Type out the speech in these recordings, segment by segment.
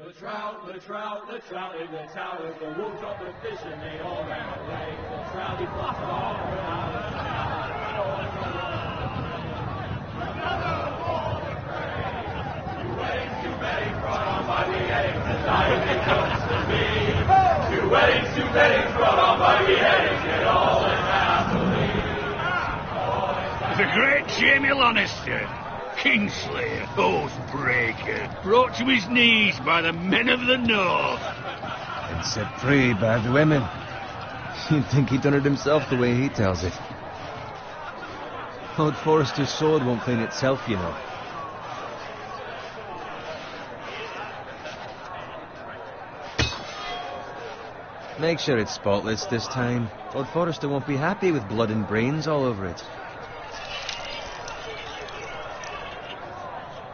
The trout in the tower, the wolves got the fish and they all ran away. The trouty flopped all around the Two weddings brought on by the eggs, and dying it comes to me. Two weddings brought on by the eggs, get all in happily. The great Jamie Lannister, Kingslayer, Oathbreaker, brought to his knees by the men of the North. And set free by the women. You'd think he'd done it himself the way he tells it. Lord Forrester's sword won't clean itself, you know. Make sure it's spotless this time. Lord Forrester won't be happy with blood and brains all over it.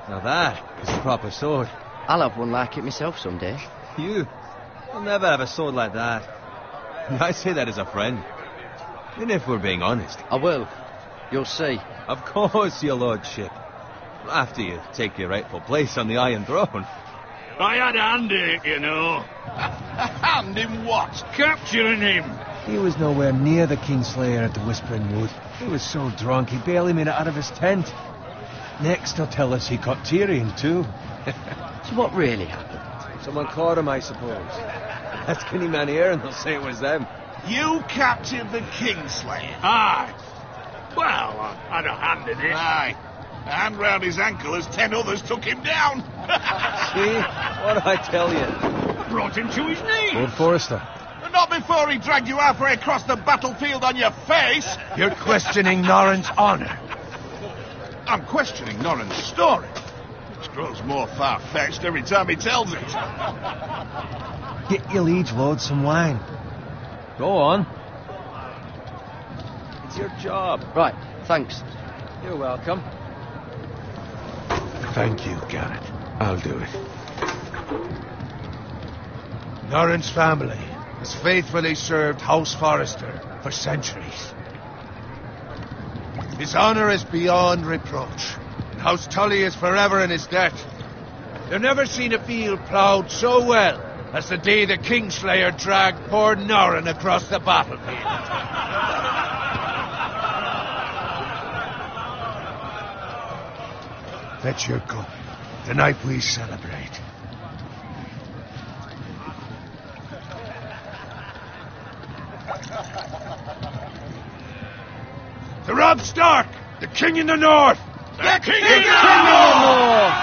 Now that is a proper sword. I'll have one like it myself someday. You? I'll never have a sword like that. I say that as a friend. And if we're being honest. I will. You'll see. Of course, your lordship. After you take your rightful place on the Iron Throne. I had a hand in it, you know. Hand in what? Capturing him. He was nowhere near the Kingslayer at the Whispering Wood. He was so drunk he barely made it out of his tent. Next he'll tell us he caught Tyrion too. So what really happened? Someone caught him, I suppose. Ask any man here and they'll say it was them. You captured the Kingslayer? Aye. Well, I had a hand in it. Aye. A hand round his ankle as 10 others took him down. See? What did I tell you? Brought him to his knees. Lord Forrester. Not before he dragged you halfway across the battlefield on your face. You're questioning Norrin's honor. I'm questioning Norrin's story, which grows more far-fetched every time he tells it. Get your liege lord some wine. Go on. It's your job. Right, thanks. You're welcome. Thank you, Garrett. I'll do it. Norrin's family has faithfully served House Forrester for centuries. His honor is beyond reproach, and House Tully is forever in his debt. They've never seen a field ploughed so well as the day the Kingslayer dragged poor Norrin across the battlefield. Fetch your cup. Tonight we celebrate. To Robb Stark, the King in the North! The King in in the the North!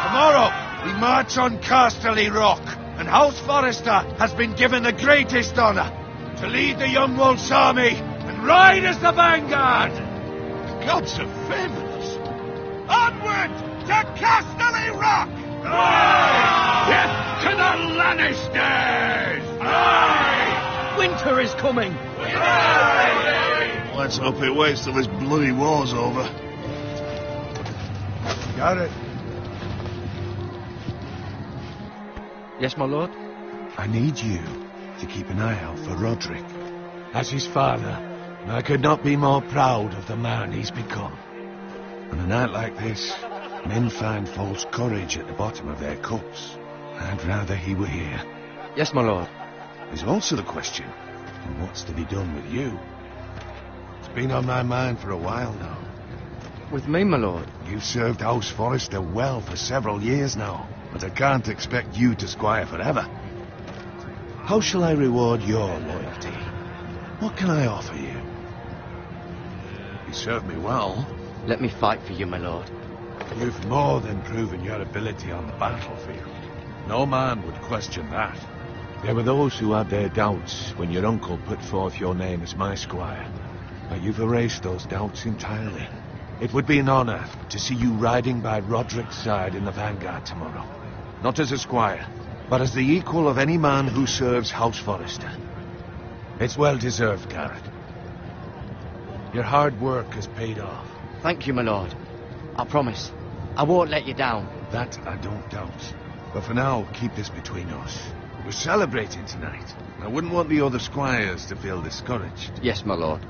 Tomorrow, we march on Casterly Rock, and House Forrester has been given the greatest honor to lead the Young Wolf's army and ride as the vanguard! The gods have favored us. Onward to Casterly Rock! Aye! Death to the Lannisters! Aye! Winter is coming! Aye! Let's hope it waits till this bloody war's over. Got it. Yes, my lord? I need you to keep an eye out for Roderick. As his father, I could not be more proud of the man he's become. On a night like this, men find false courage at the bottom of their cups. I'd rather he were here. Yes, my lord. There's also the question of what's to be done with you. It's been on my mind for a while now. With me, my lord? You've served House Forrester well for several years now, but I can't expect you to squire forever. How shall I reward your loyalty? What can I offer you? You served me well. Let me fight for you, my lord. You've more than proven your ability on the battlefield. No man would question that. There were those who had their doubts when your uncle put forth your name as my squire. But you've erased those doubts entirely. It would be an honor to see you riding by Roderick's side in the vanguard tomorrow. Not as a squire, but as the equal of any man who serves House Forrester. It's well deserved, Garrett. Your hard work has paid off. Thank you, my lord. I promise. I won't let you down. That I don't doubt. But for now, keep this between us. We're celebrating tonight. I wouldn't want the other squires to feel discouraged. Yes, my lord.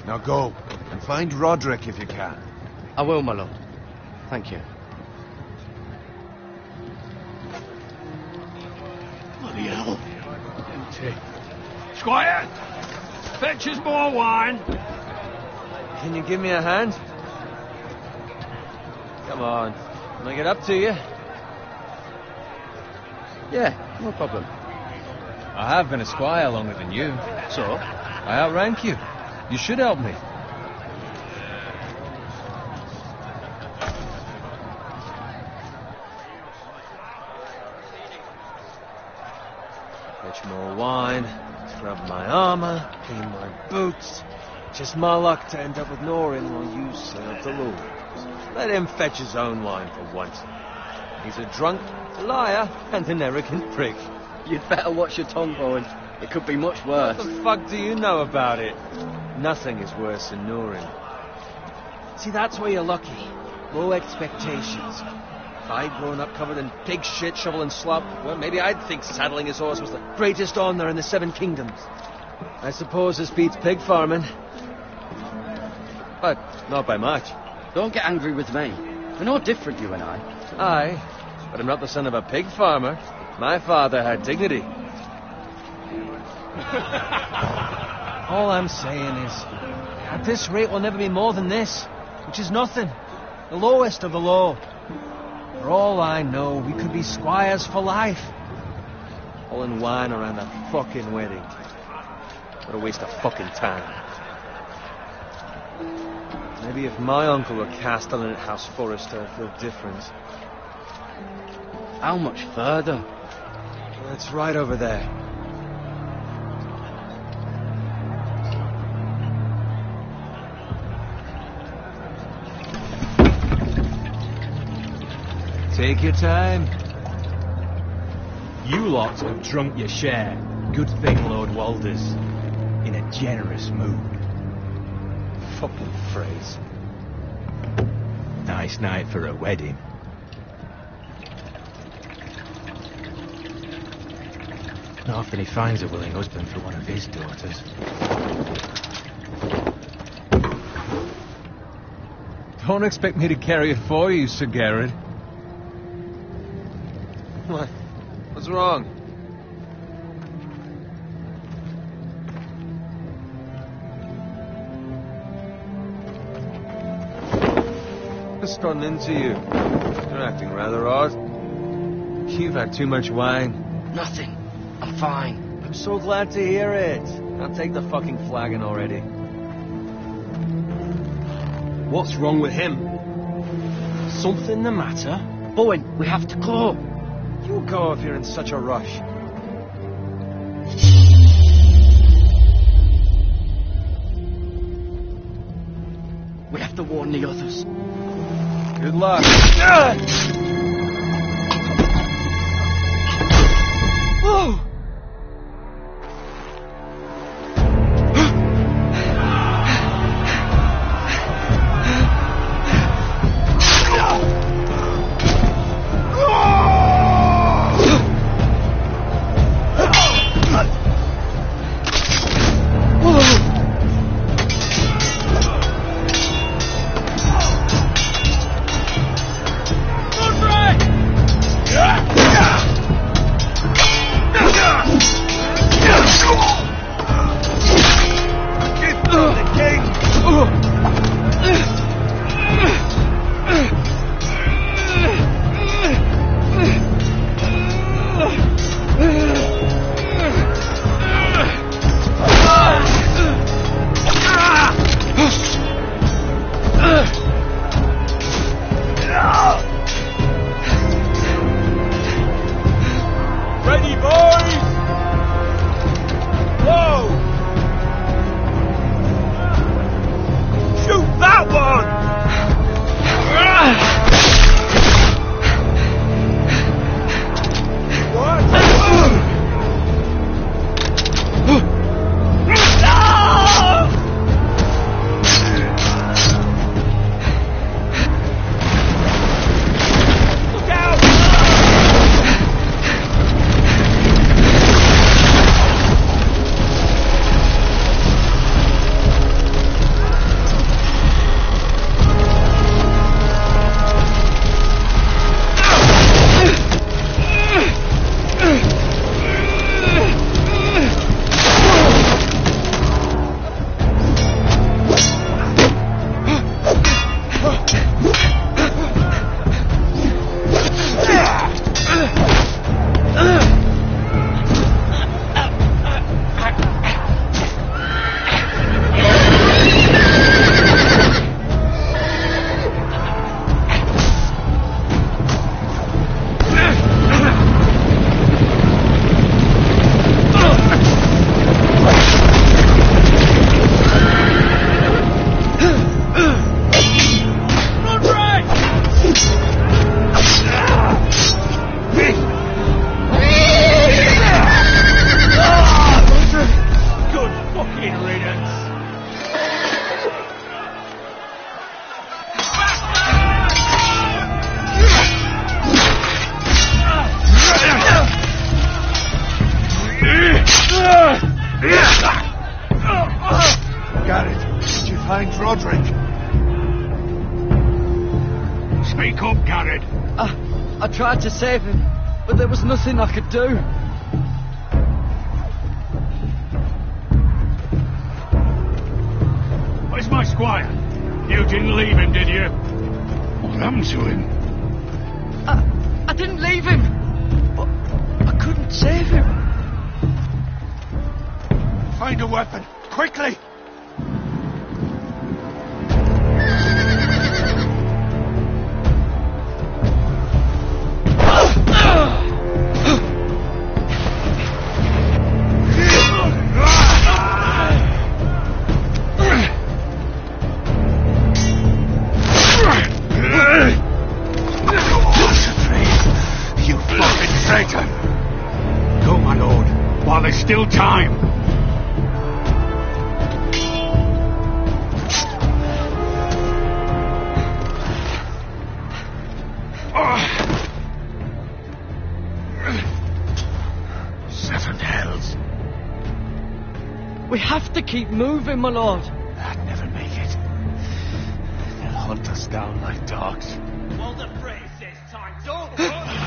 Now go, and find Roderick if you can. I will, my lord. Thank you. pity. Squire, fetch us more wine. Can you give me a hand? Come on. Can I get up to you? Yeah, no problem. I have been a squire longer than you. So? I outrank you. You should help me. Fetch more wine, scrub my armor, clean my boots. Just my luck to end up with Norin while you serve the Lord. Let him fetch his own wine for once. He's a drunk, a liar, and an arrogant prick. You'd better watch your tongue, Bowen. It could be much worse. What the fuck do you know about it? Nothing is worse than Norin. See, that's where you're lucky. Low expectations. If I'd grown up covered in pig shit, shovel and slop, well, maybe I'd think saddling his horse was the greatest honour in the Seven Kingdoms. I suppose this beats pig farming. But not by much. Don't get angry with me. We're no different, you and I. Aye, but I'm not the son of a pig farmer. My father had dignity. All I'm saying is, at this rate we'll never be more than this, which is nothing. The lowest of the low. For all I know, we could be squires for life. Pulling wine around a fucking wedding. What a waste of fucking time. Maybe if my uncle were castellan at House Forrester, I'd feel different. How much further? Well, it's right over there. Take your time. You lot have drunk your share. Good thing Lord Walder's in a generous mood. Fucking phrase. Nice night for a wedding. Not often he finds a willing husband for one of his daughters. Don't expect me to carry it for you, Sir Garrett. What? What's wrong? Just run into you. You're acting rather odd. You've had too much wine. Nothing. I'm fine. I'm so glad to hear it. Now take the fucking flagon already. What's wrong with him? Something the matter? Bowen, we have to go. You go if you're in such a rush. We have to warn the others. Good luck. Oh! Alfred? I tried to save him, but there was nothing I could do. Where's my squire? You didn't leave him, did you? What happened to him? I didn't leave him, but I couldn't save him. Find a weapon, quickly! Go, my lord, while there's still time. Seven hells. We have to keep moving, my lord. I'd never make it. They'll hunt us down like dogs. Well, the phrase this time, don't hurt me!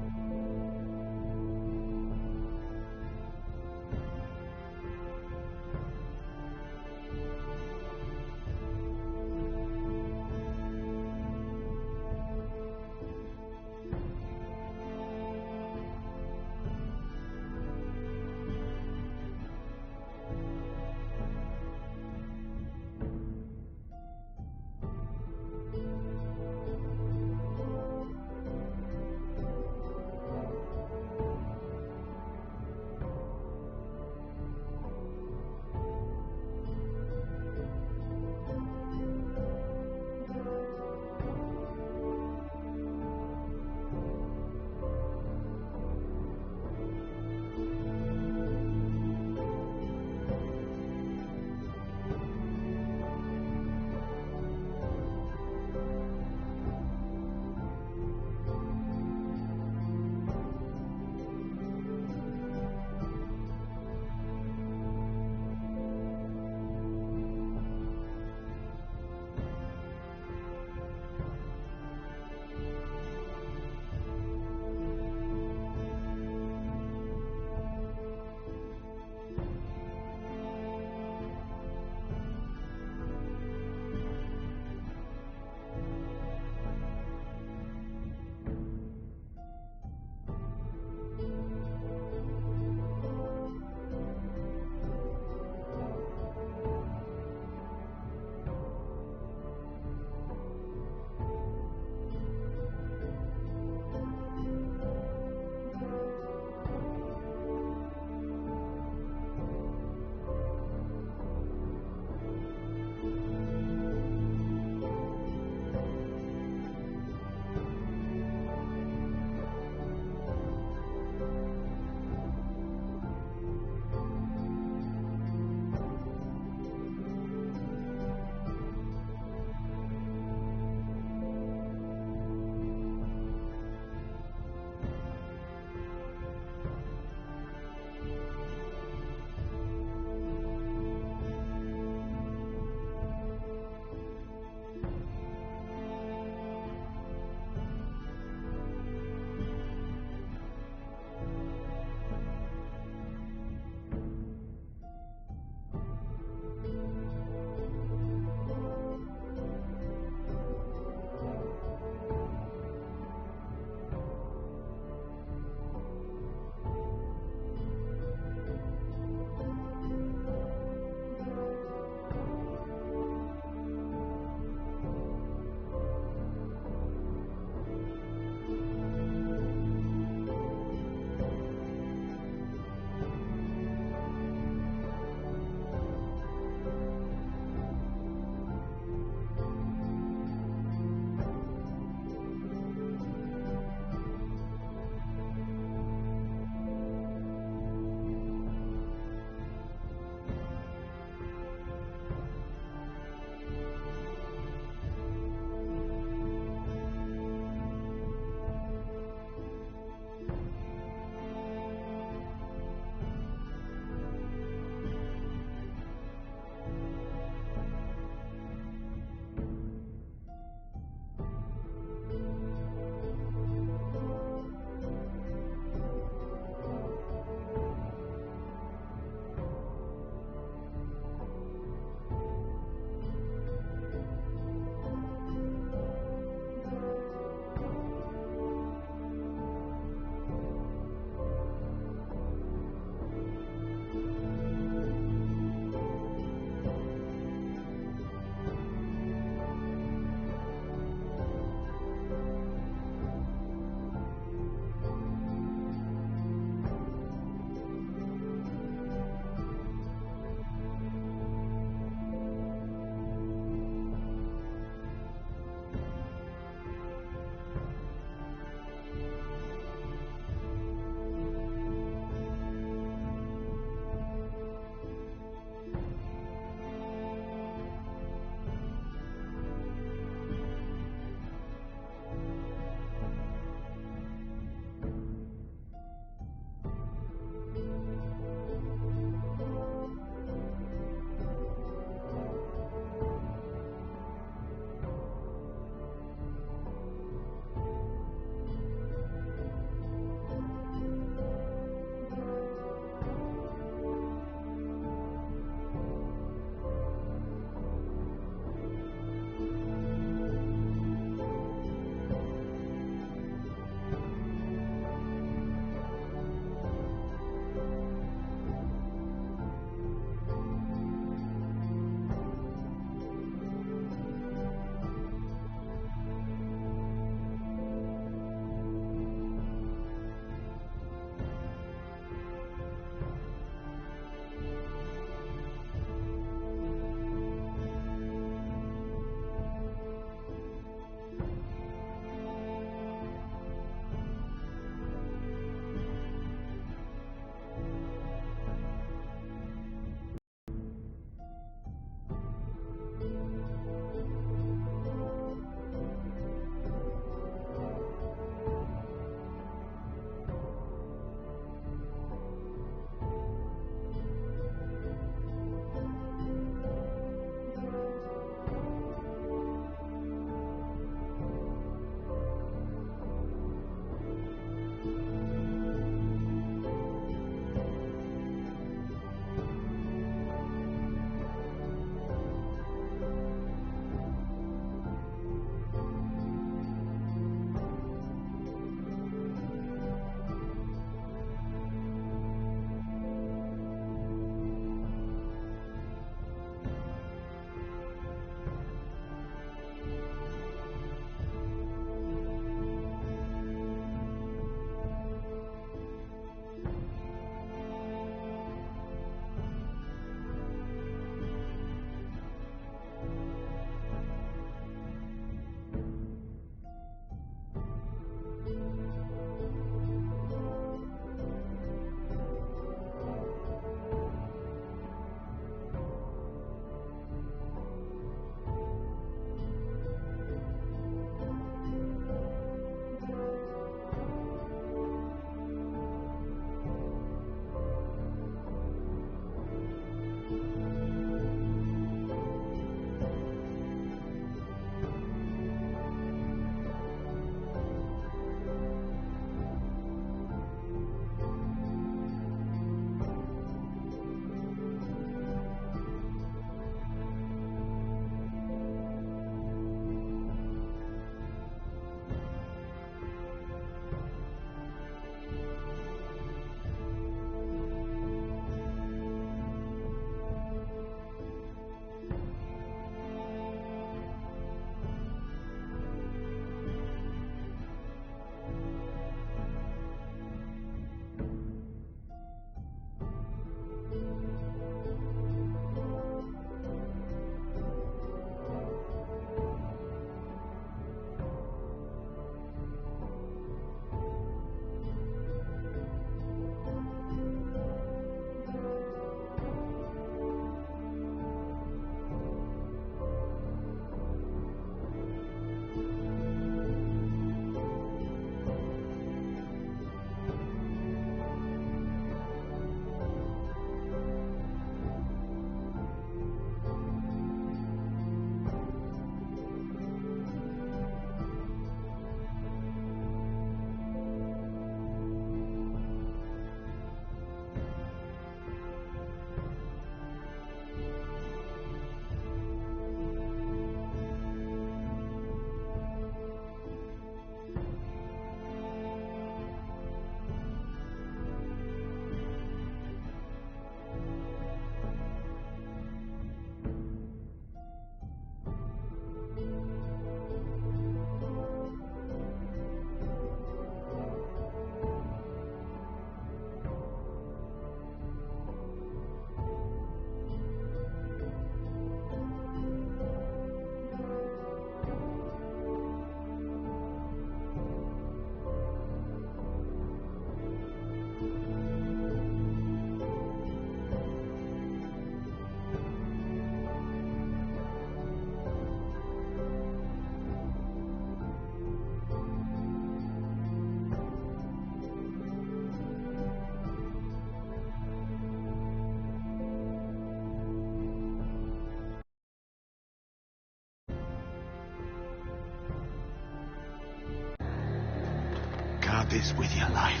this with your life.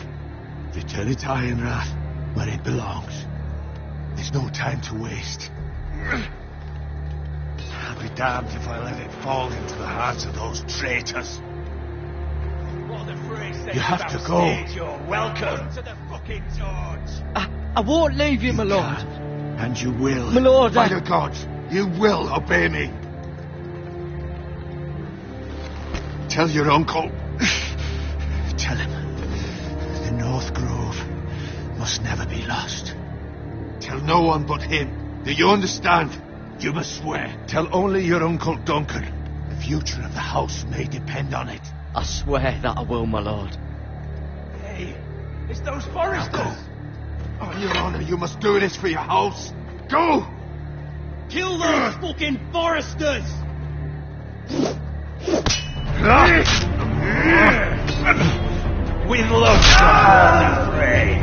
Return it to Ironrath, where it belongs. There's no time to waste. I'll be damned if I let it fall into the hands of those traitors. You have to go. You're welcome to the fucking torch. I won't leave you, my lord. And you will. My lord, By the gods, you will obey me. Tell your uncle. Tell him the North Grove must never be lost. Tell no one but him. Do you understand? You must swear. Tell only your Uncle Duncan. The future of the house may depend on it. I swear that I will, my lord. Hey, it's those foresters. Now go. On your honor, you must do this for your house. Go! Kill those fucking foresters! With love from Holy Frey.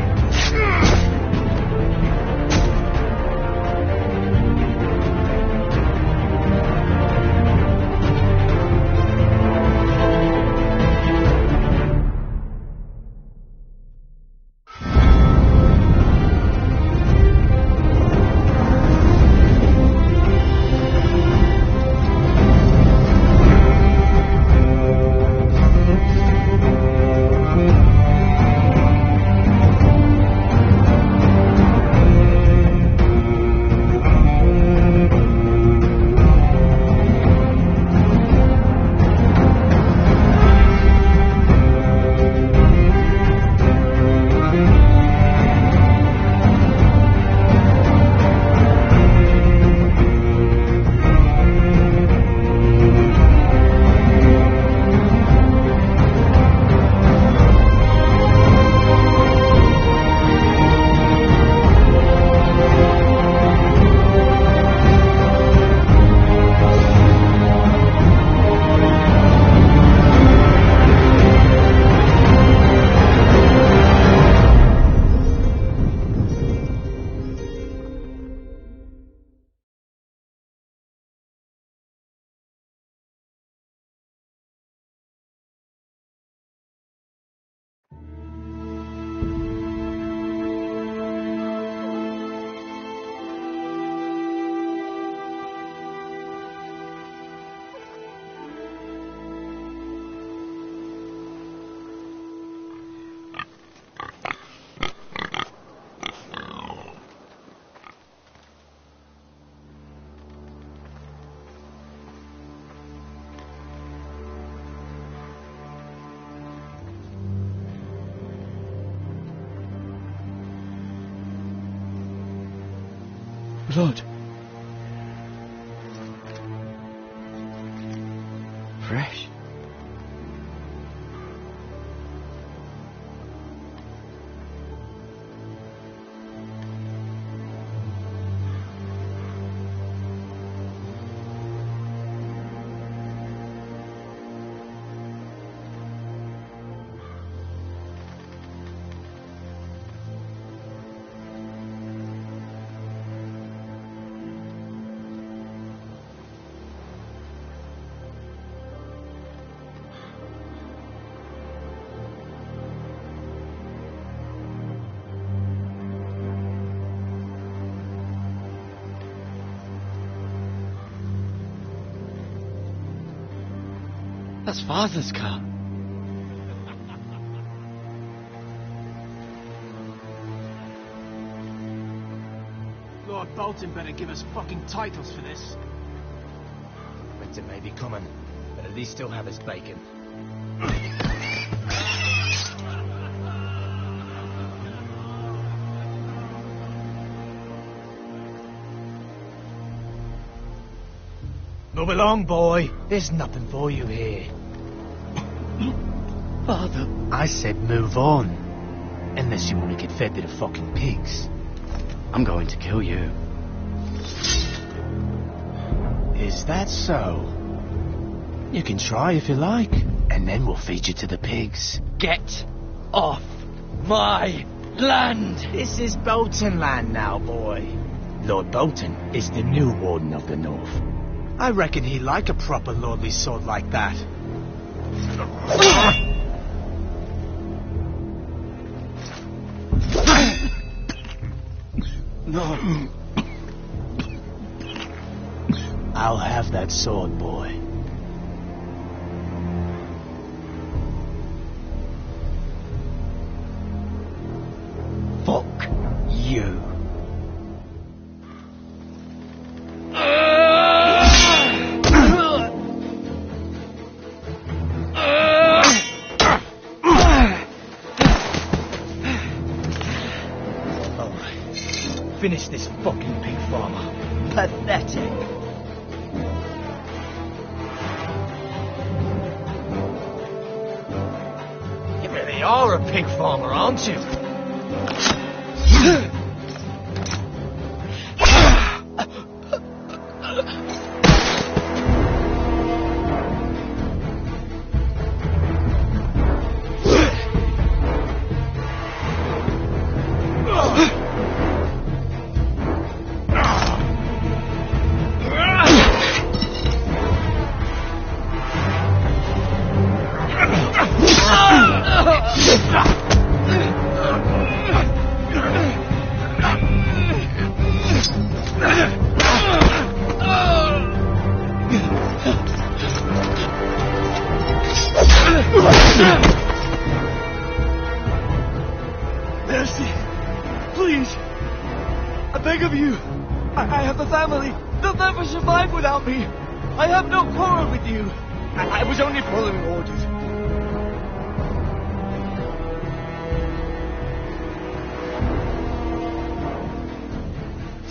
Blood. Fresh. That's Father's car. Lord Bolton better give us fucking titles for this. Winter may be coming, but at least still have his bacon. Move along, boy. There's nothing for you here. Father. I said move on. Unless you want to get fed to the fucking pigs. I'm going to kill you. Is that so? You can try if you like, and then we'll feed you to the pigs. Get off my land! This is Bolton land now, boy. Lord Bolton is the new Warden of the North. I reckon he'd like a proper lordly sword like that. No. I'll have that sword, boy. Fuck you. Finish this fucking pig farmer. Pathetic. You really are a pig farmer, aren't you? Mercy, please, I beg of you. I have a family. They'll never survive without me. I have no quarrel with you. I was only following orders.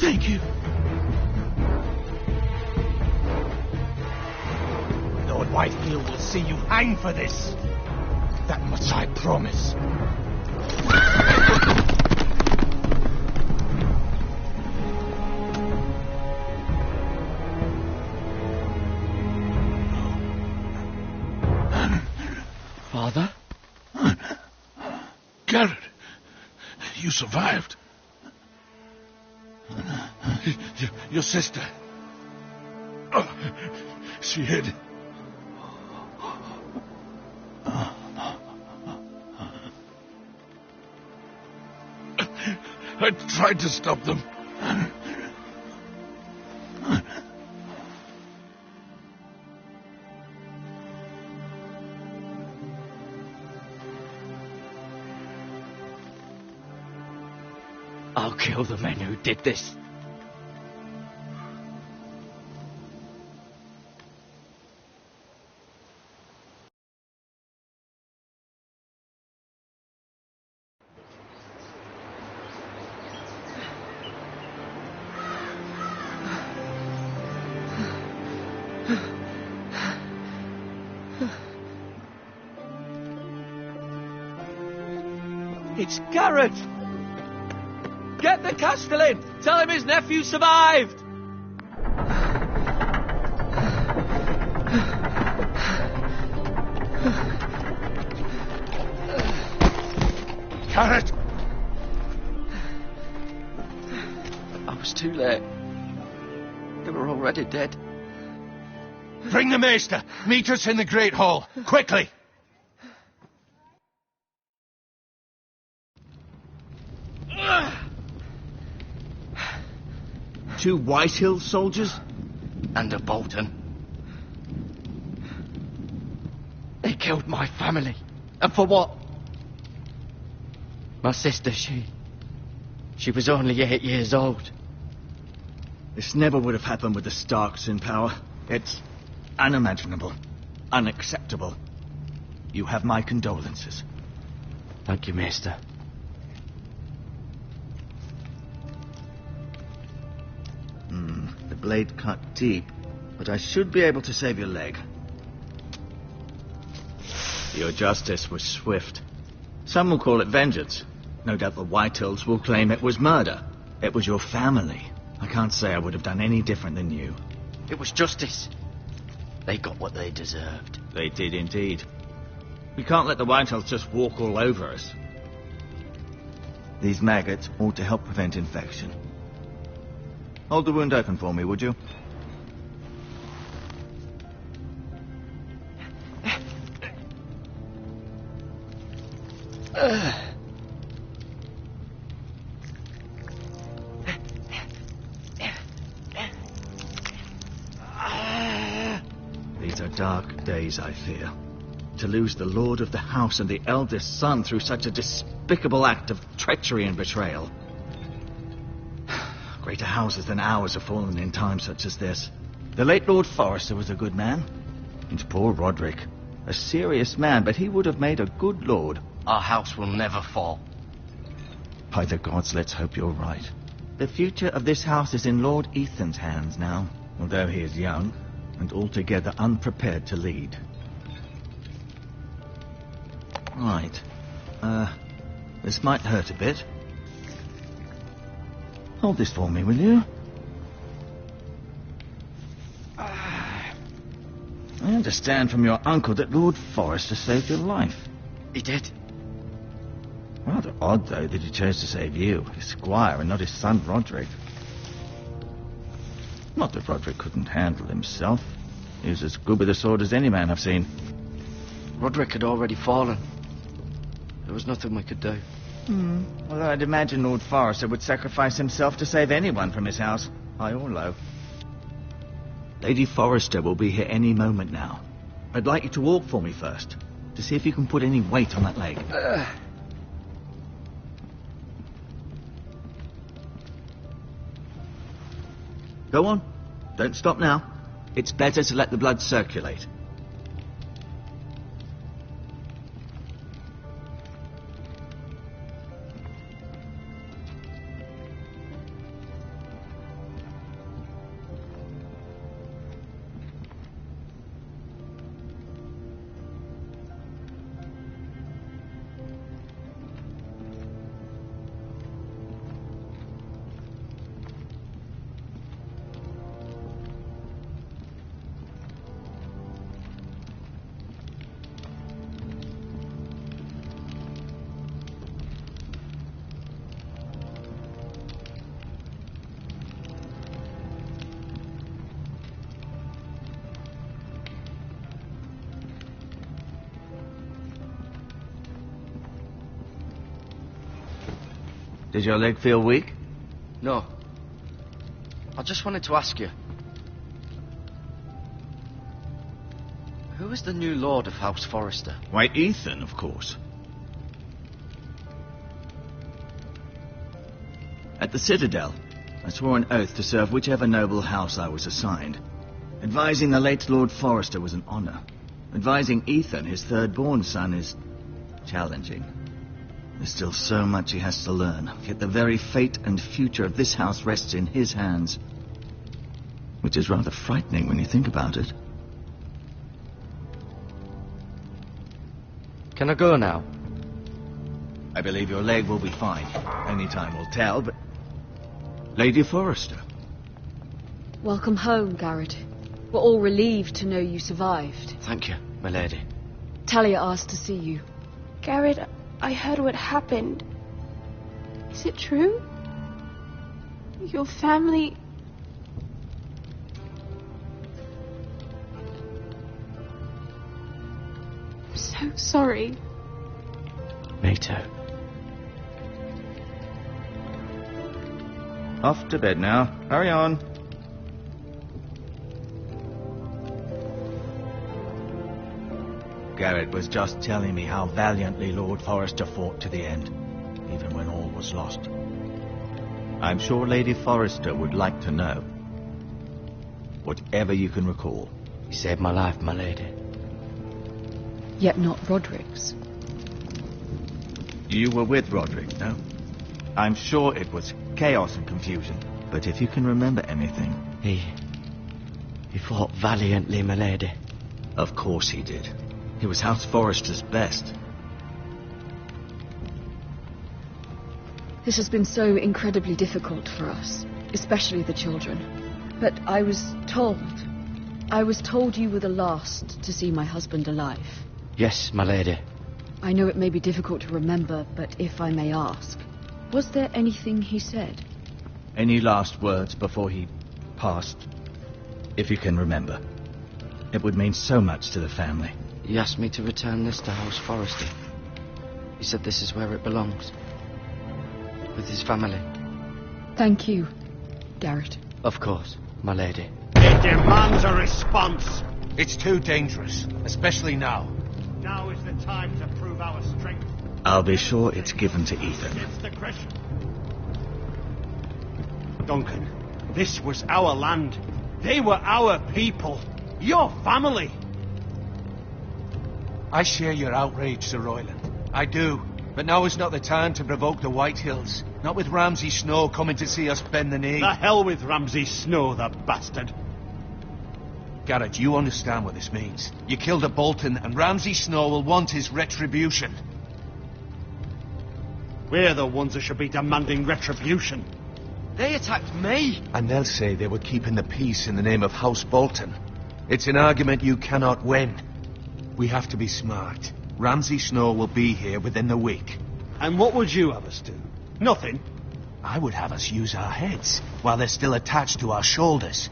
Thank you. Lord Whitefield will see you hang for this. That much I promise. Father? Garrett, you survived. Your sister. Oh, she hid. I tried to stop them. I'll kill the men who did this. It's Garrett! Get the Castellan! Tell him his nephew survived! Garrett! I was too late. They were already dead. Bring the maester. Meet us in the Great Hall. Quickly! Two Whitehill soldiers? And a Bolton. They killed my family. And for what? My sister, she was only 8 years old. This never would have happened with the Starks in power. It's unimaginable. Unacceptable. You have my condolences. Thank you, Maester. The blade cut deep, but I should be able to save your leg. Your justice was swift. Some will call it vengeance. No doubt the Whitehills will claim it was murder. It was your family. I can't say I would have done any different than you. It was justice. They got what they deserved. They did indeed. We can't let the Whitehills just walk all over us. These maggots ought to help prevent infection. Hold the wound open for me, would you? These are dark days, I fear. To lose the lord of the house and the eldest son through such a despicable act of treachery and betrayal. Greater houses than ours have fallen in times such as this. The late Lord Forrester was a good man. And poor Roderick, a serious man, but he would have made a good lord. Our house will never fall. By the gods, let's hope you're right. The future of this house is in Lord Ethan's hands now, although he is young and altogether unprepared to lead. Right. This might hurt a bit. Hold this for me, will you? I understand from your uncle that Lord Forrester saved your life. He did. Rather odd, though, that he chose to save you, his squire, and not his son Roderick. Not that Roderick couldn't handle himself. He was as good with a sword as any man I've seen. Roderick had already fallen. There was nothing we could do. Well, I'd imagine Lord Forrester would sacrifice himself to save anyone from his house, high or low. Lady Forrester will be here any moment now. I'd like you to walk for me first, to see if you can put any weight on that leg. Go on. Don't stop now. It's better to let the blood circulate. Does your leg feel weak? No. I just wanted to ask you. Who is the new lord of House Forrester? Why, Ethan, of course. At the Citadel, I swore an oath to serve whichever noble house I was assigned. Advising the late Lord Forrester was an honor. Advising Ethan, his third-born son, is challenging. There's still so much he has to learn, yet the very fate and future of this house rests in his hands. Which is rather frightening when you think about it. Can I go now? I believe your leg will be fine. Only time will tell, but... Lady Forrester. Welcome home, Garrett. We're all relieved to know you survived. Thank you, my lady. Talia asked to see you. Garrett, I heard what happened. Is it true? Your family... I'm so sorry. Me too. Off to bed now. Hurry on. Garrett was just telling me how valiantly Lord Forrester fought to the end, even when all was lost. I'm sure Lady Forrester would like to know. Whatever you can recall. You saved my life, my lady. Yet not Roderick's. You were with Roderick, no? I'm sure it was chaos and confusion, but if you can remember anything... He fought valiantly, my lady. Of course he did. He was House Forrester's best. This has been so incredibly difficult for us, especially the children. But I was told you were the last to see my husband alive. Yes, my lady. I know it may be difficult to remember, but if I may ask, was there anything he said? Any last words before he passed? If you can remember. It would mean so much to the family. He asked me to return this to House Forrester. He said this is where it belongs. With his family. Thank you, Garrett. Of course, my lady. It demands a response. It's too dangerous, especially now. Now is the time to prove our strength. I'll be sure it's given to Ethan. Against aggression. Duncan, this was our land. They were our people. Your family. I share your outrage, Sir Royland. I do. But now is not the time to provoke the White Hills. Not with Ramsay Snow coming to see us bend the knee. The hell with Ramsay Snow, the bastard. Garrett, you understand what this means. You killed a Bolton, and Ramsay Snow will want his retribution. We're the ones that should be demanding retribution. They attacked me. And they'll say they were keeping the peace in the name of House Bolton. It's an argument you cannot win. We have to be smart. Ramsay Snow will be here within the week. And what would you have us do? Nothing. I would have us use our heads, while they're still attached to our shoulders.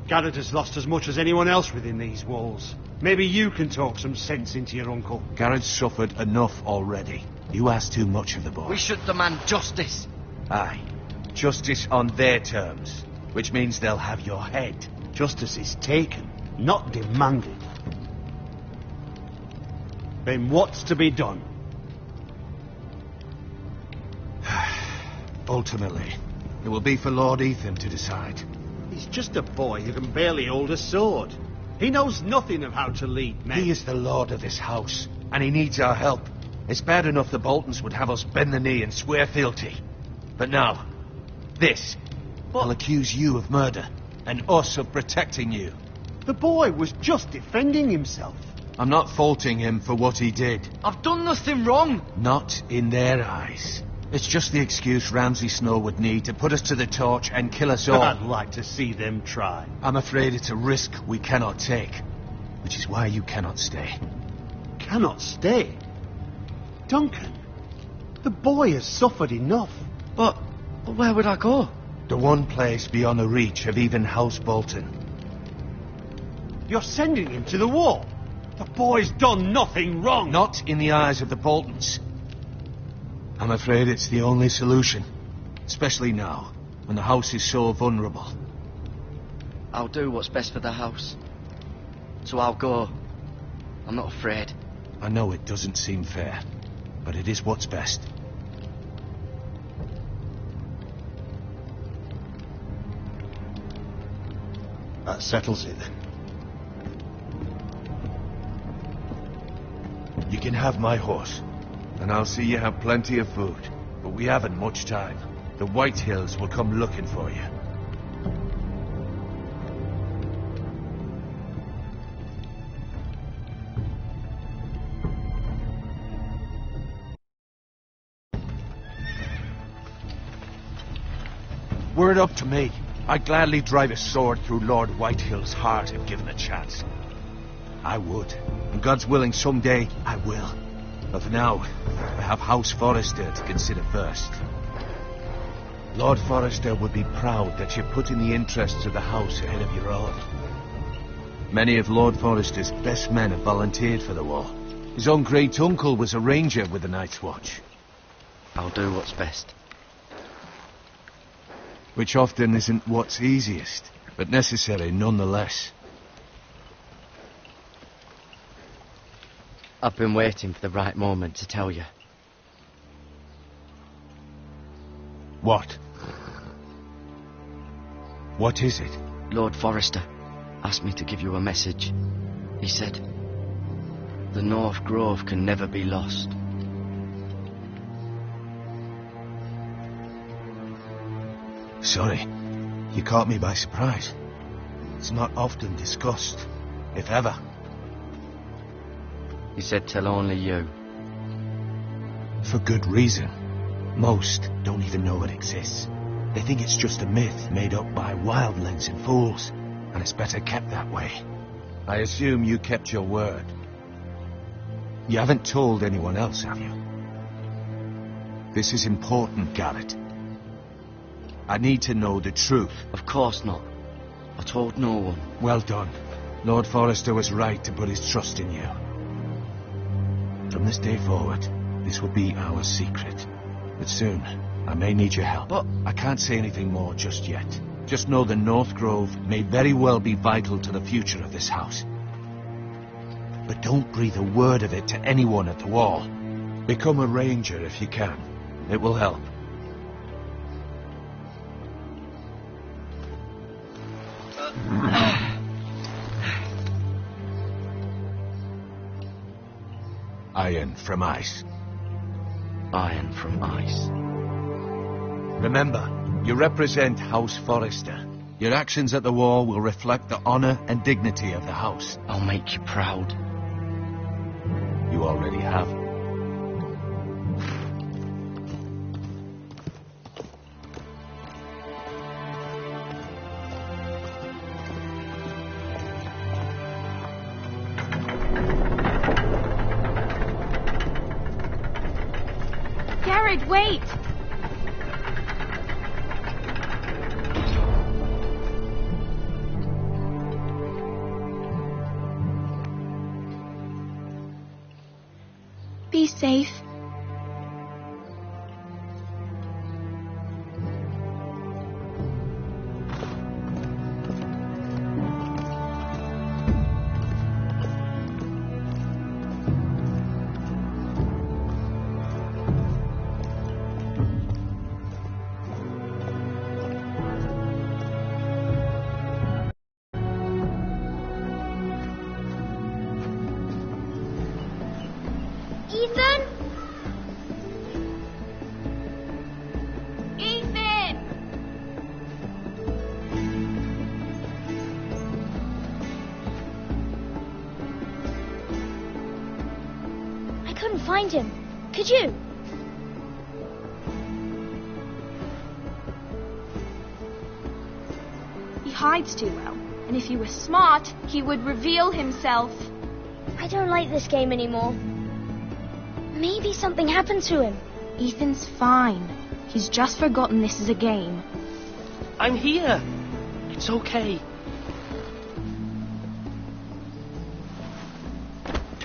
Garrett has lost as much as anyone else within these walls. Maybe you can talk some sense into your uncle. Garrett's suffered enough already. You ask too much of the boy. We should demand justice. Aye. Justice on their terms, which means they'll have your head. Justice is taken, not demanded. Then what's to be done? Ultimately, it will be for Lord Ethan to decide. He's just a boy who can barely hold a sword. He knows nothing of how to lead men. He is the lord of this house, and he needs our help. It's bad enough the Boltons would have us bend the knee and swear fealty. But now, this will accuse you of murder, and us of protecting you. The boy was just defending himself. I'm not faulting him for what he did. I've done nothing wrong. Not in their eyes. It's just the excuse Ramsay Snow would need to put us to the torch and kill us all. I'd like to see them try. I'm afraid it's a risk we cannot take, which is why you cannot stay. Cannot stay? Duncan, the boy has suffered enough. But where would I go? The one place beyond the reach of even House Bolton. You're sending him to the wall. The boy's done nothing wrong. Not in the eyes of the Boltons. I'm afraid it's the only solution. Especially now, when the house is so vulnerable. I'll do what's best for the house. So I'll go. I'm not afraid. I know it doesn't seem fair, but it is what's best. That settles it. You can have my horse, and I'll see you have plenty of food. But we haven't much time. The White Hills will come looking for you. Were it up to me, I'd gladly drive a sword through Lord Whitehill's heart if given a chance. I would. And God's willing, someday I will. But for now, I have House Forrester to consider first. Lord Forrester would be proud that you're putting the interests of the house ahead of your own. Many of Lord Forrester's best men have volunteered for the war. His own great-uncle was a ranger with the Night's Watch. I'll do what's best. Which often isn't what's easiest, but necessary nonetheless. I've been waiting for the right moment to tell you. What? What is it? Lord Forrester asked me to give you a message. He said, the North Grove can never be lost. Sorry, you caught me by surprise. It's not often discussed, if ever. He said tell only you. For good reason. Most don't even know it exists. They think it's just a myth made up by wildlings and fools, and it's better kept that way. I assume you kept your word. You haven't told anyone else, have you? This is important, Garrett. I need to know the truth. Of course not. I told no one. Well done. Lord Forrester was right to put his trust in you. From this day forward, this will be our secret. But soon, I may need your help. But I can't say anything more just yet. Just know the North Grove may very well be vital to the future of this house. But don't breathe a word of it to anyone at the wall. Become a ranger if you can. It will help. Iron from ice. Iron from ice. Remember, you represent House Forrester. Your actions at the wall will reflect the honor and dignity of the house. I'll make you proud. You already have. Garrett, wait! Be safe. Ethan? Ethan! I couldn't find him. Could you? He hides too well, and if he were smart, he would reveal himself. I don't like this game anymore. Maybe something happened to him. Ethan's fine. He's just forgotten this is a game. I'm here. It's okay.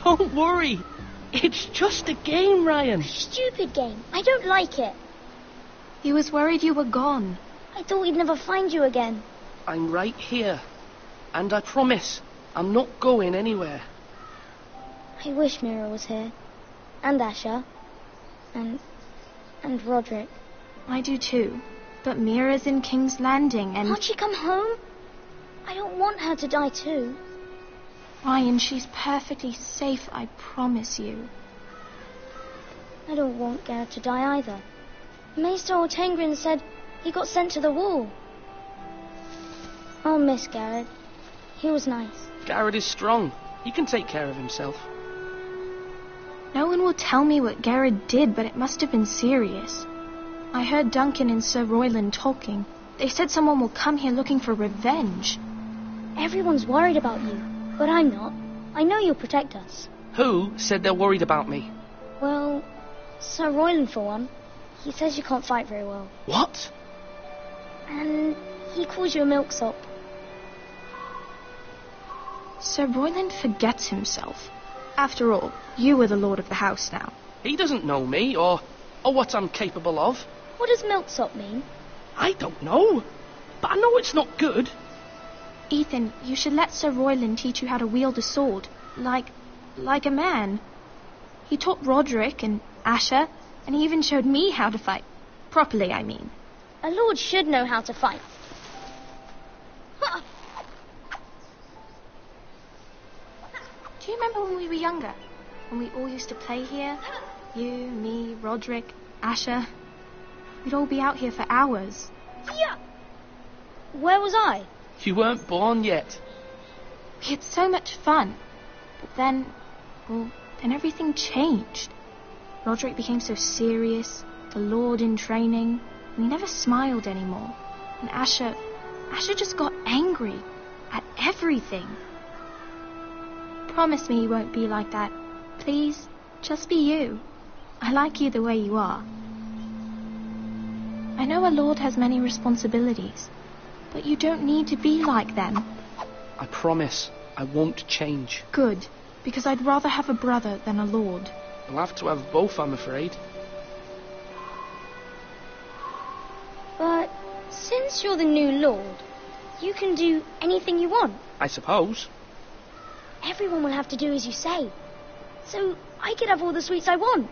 Don't worry. It's just a game, Ryan. Stupid game. I don't like it. He was worried you were gone. I thought we'd never find you again. I'm right here. And I promise, I'm not going anywhere. I wish Mira was here. And Asher. And Roderick. I do too. But Mira's in King's Landing and... Can't she come home? I don't want her to die too. Ryan, she's perfectly safe, I promise you. I don't want Garrett to die either. Maester Ortengrin said he got sent to the wall. I'll miss Garrett. He was nice. Garrett is strong. He can take care of himself. No one will tell me what Garrett did, but it must have been serious. I heard Duncan and Sir Royland talking. They said someone will come here looking for revenge. Everyone's worried about you, but I'm not. I know you'll protect us. Who said they're worried about me? Well, Sir Royland for one. He says you can't fight very well. What? And he calls you a milksop. Sir Royland forgets himself. After all, you are the lord of the house now. He doesn't know me, or what I'm capable of. What does milksop mean? I don't know, but I know it's not good. Ethan, you should let Sir Royland teach you how to wield a sword, like a man. He taught Roderick and Asher, and he even showed me how to fight. Properly, I mean. A lord should know how to fight. Do you remember when we were younger? When we all used to play here? You, me, Roderick, Asher. We'd all be out here for hours. Yeah. Where was I? You weren't born yet. We had so much fun. But then everything changed. Roderick became so serious, the lord in training, and he never smiled anymore. And Asher just got angry at everything. Promise me you won't be like that. Please, just be you. I like you the way you are. I know a lord has many responsibilities, but you don't need to be like them. I promise I won't change. Good, because I'd rather have a brother than a lord. I'll have to have both, I'm afraid. But since you're the new lord, you can do anything you want. I suppose. everyone will have to do as you say. So I could have all the sweets I want.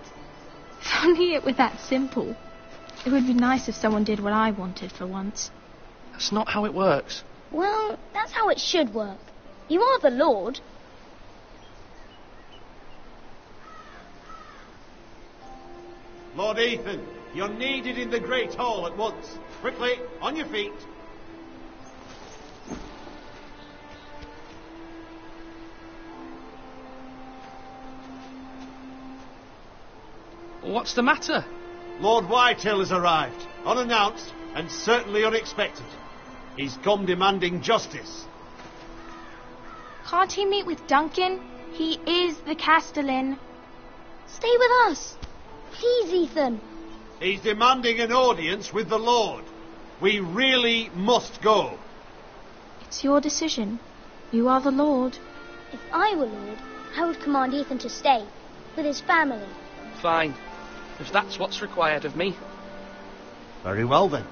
If only it were that simple. It would be nice if someone did what I wanted for once. That's not how it works. Well, that's how it should work. You are the Lord. Lord Ethan, you're needed in the Great Hall at once. Quickly, on your feet. What's the matter? Lord Whitehill has arrived, unannounced and certainly unexpected. He's come demanding justice. Can't he meet with Duncan? He is the Castellan. Stay with us. Please, Ethan. He's demanding an audience with the Lord. We really must go. It's your decision. You are the Lord. If I were Lord, I would command Ethan to stay with his family. Fine. If that's what's required of me. Very well then.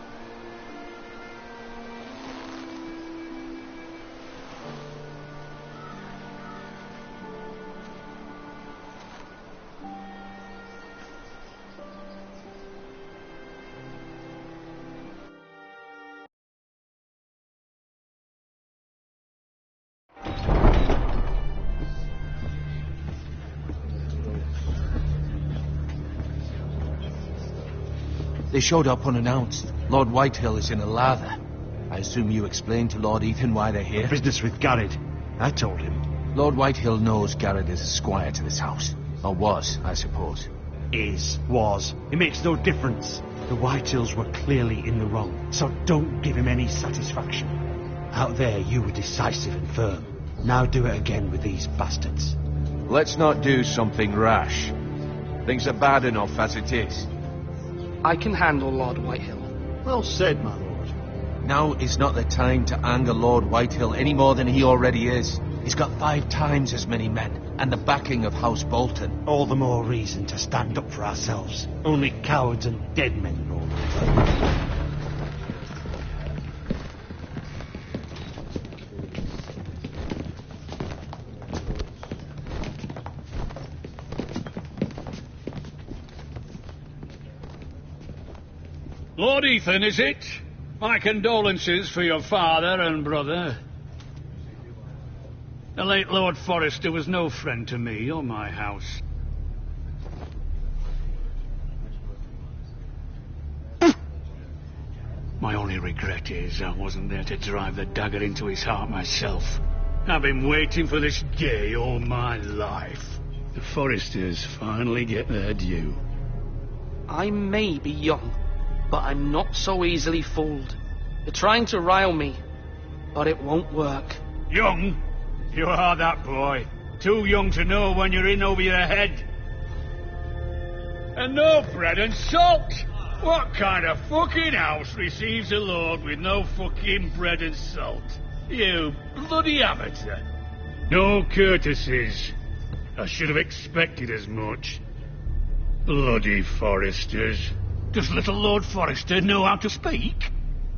They showed up unannounced. Lord Whitehill is in a lather. I assume you explained to Lord Ethan why they're here? Business with Garrett. I told him. Lord Whitehill knows Garrett is a squire to this house. Or was, I suppose. Was. It makes no difference. The Whitehills were clearly in the wrong, so don't give him any satisfaction. Out there, you were decisive and firm. Now do it again with these bastards. Let's not do something rash. Things are bad enough as it is. I can handle Lord Whitehill. Well said, my lord. Now is not the time to anger Lord Whitehill any more than he already is. He's got 5 times as many men, and the backing of House Bolton. All the more reason to stand up for ourselves. Only cowards and dead men roll over. Lord Ethan, is it? My condolences for your father and brother. The late Lord Forrester was no friend to me or my house. My only regret is I wasn't there to drive the dagger into his heart myself. I've been waiting for this day all my life. The Forresters finally get their due. I may be young, but I'm not so easily fooled. You're trying to rile me, but it won't work. Young? You are that boy. Too young to know when you're in over your head. And no bread and salt! What kind of fucking house receives a lord with no fucking bread and salt? You bloody amateur. No courtesies. I should have expected as much. Bloody Forresters. Does little Lord Forrester know how to speak?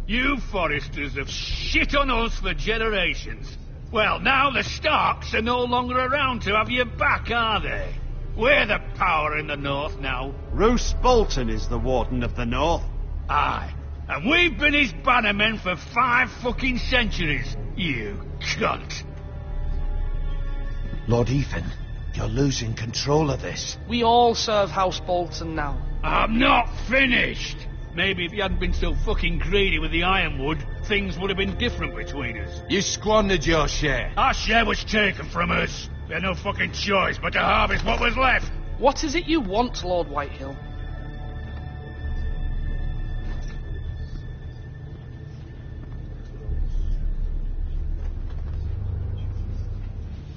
You Forresters have shit on us for generations. Well, now the Starks are no longer around to have your back, are they? We're the power in the north now. Roose Bolton is the Warden of the North. Aye. And we've been his bannermen for 5 fucking centuries. You cunt. Lord Ethan, you're losing control of this. We all serve House Bolton now. I'm not finished. Maybe if you hadn't been so fucking greedy with the ironwood, things would have been different between us. You squandered your share. Our share was taken from us. We had no fucking choice but to harvest what was left. What is it you want, Lord Whitehill?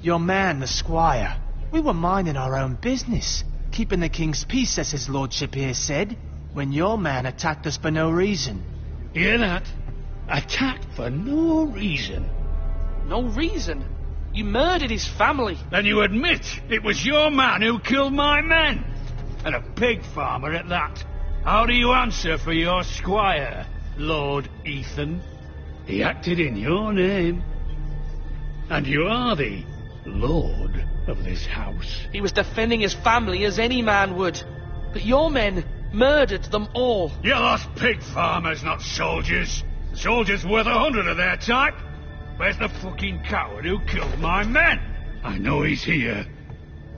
Your man, the squire. We were minding our own business, keeping the king's peace, as his lordship here said, when your man attacked us for no reason. Hear that? Attacked for no reason. No reason? You murdered his family. Then you admit it was your man who killed my men. And a pig farmer at that. How do you answer for your squire, Lord Ethan? He acted in your name. And you are the Lord of this house. He was defending his family as any man would. But your men murdered them all. You lost pig farmers, not soldiers. Soldiers worth 100 of their type. Where's the fucking coward who killed my men? I know he's here.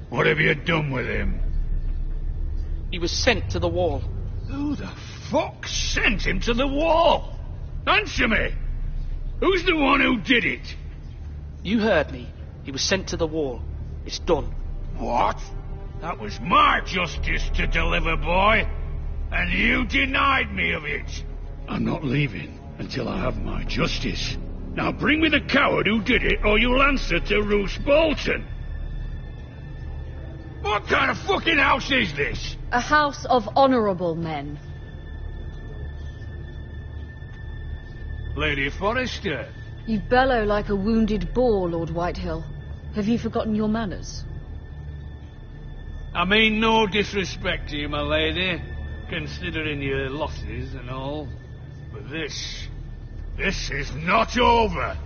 What have you done with him? He was sent to the wall. Who the fuck sent him to the wall? Answer me! Who's the one who did it? You heard me. He was sent to the wall. It's done. What? That was my justice to deliver, boy. And you denied me of it. I'm not leaving until I have my justice. Now bring me the coward who did it, or you'll answer to Roose Bolton. What kind of fucking house is this? A house of honourable men. Lady Forrester. You bellow like a wounded boar, Lord Whitehill. Have you forgotten your manners? I mean no disrespect to you, my lady, considering your losses and all. But this is not over.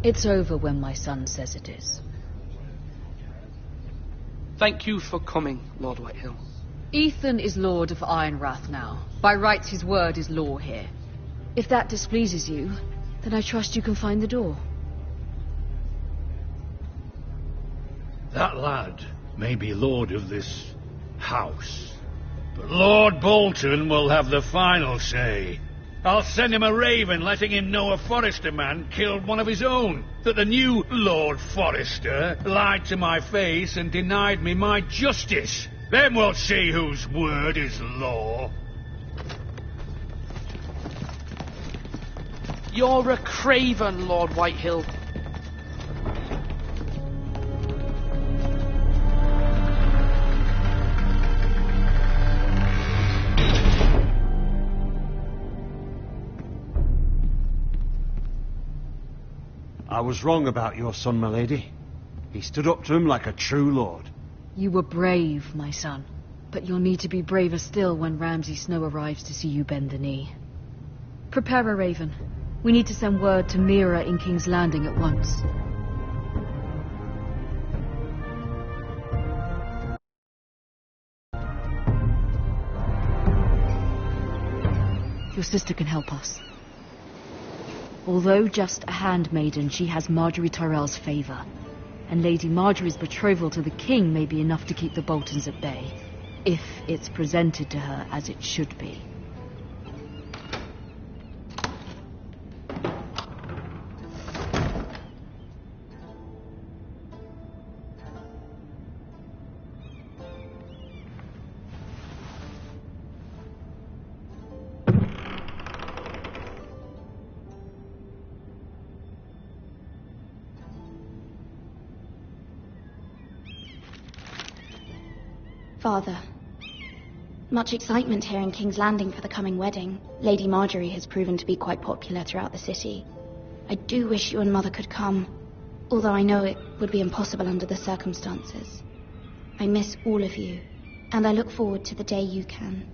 It's over when my son says it is. Thank you for coming, Lord Whitehill. Ethan is Lord of Ironrath now. By rights his word is law here. If that displeases you, then I trust you can find the door. That lad may be lord of this house, but Lord Bolton will have the final say. I'll send him a raven letting him know a Forrester man killed one of his own, that the new Lord Forrester lied to my face and denied me my justice. Then we'll see whose word is law. You're a craven, Lord Whitehill. I was wrong about your son, my lady. He stood up to him like a true lord. You were brave, my son. But you'll need to be braver still when Ramsay Snow arrives to see you bend the knee. Prepare a raven. We need to send word to Mira in King's Landing at once. Your sister can help us. Although just a handmaiden, she has Marjorie Tyrell's favour. And Lady Marjorie's betrothal to the king may be enough to keep the Boltons at bay, if it's presented to her as it should be. Father, much excitement here in King's Landing for the coming wedding. Lady Marjorie has proven to be quite popular throughout the city. I do wish you and Mother could come, although I know it would be impossible under the circumstances. I miss all of you, and I look forward to the day you can.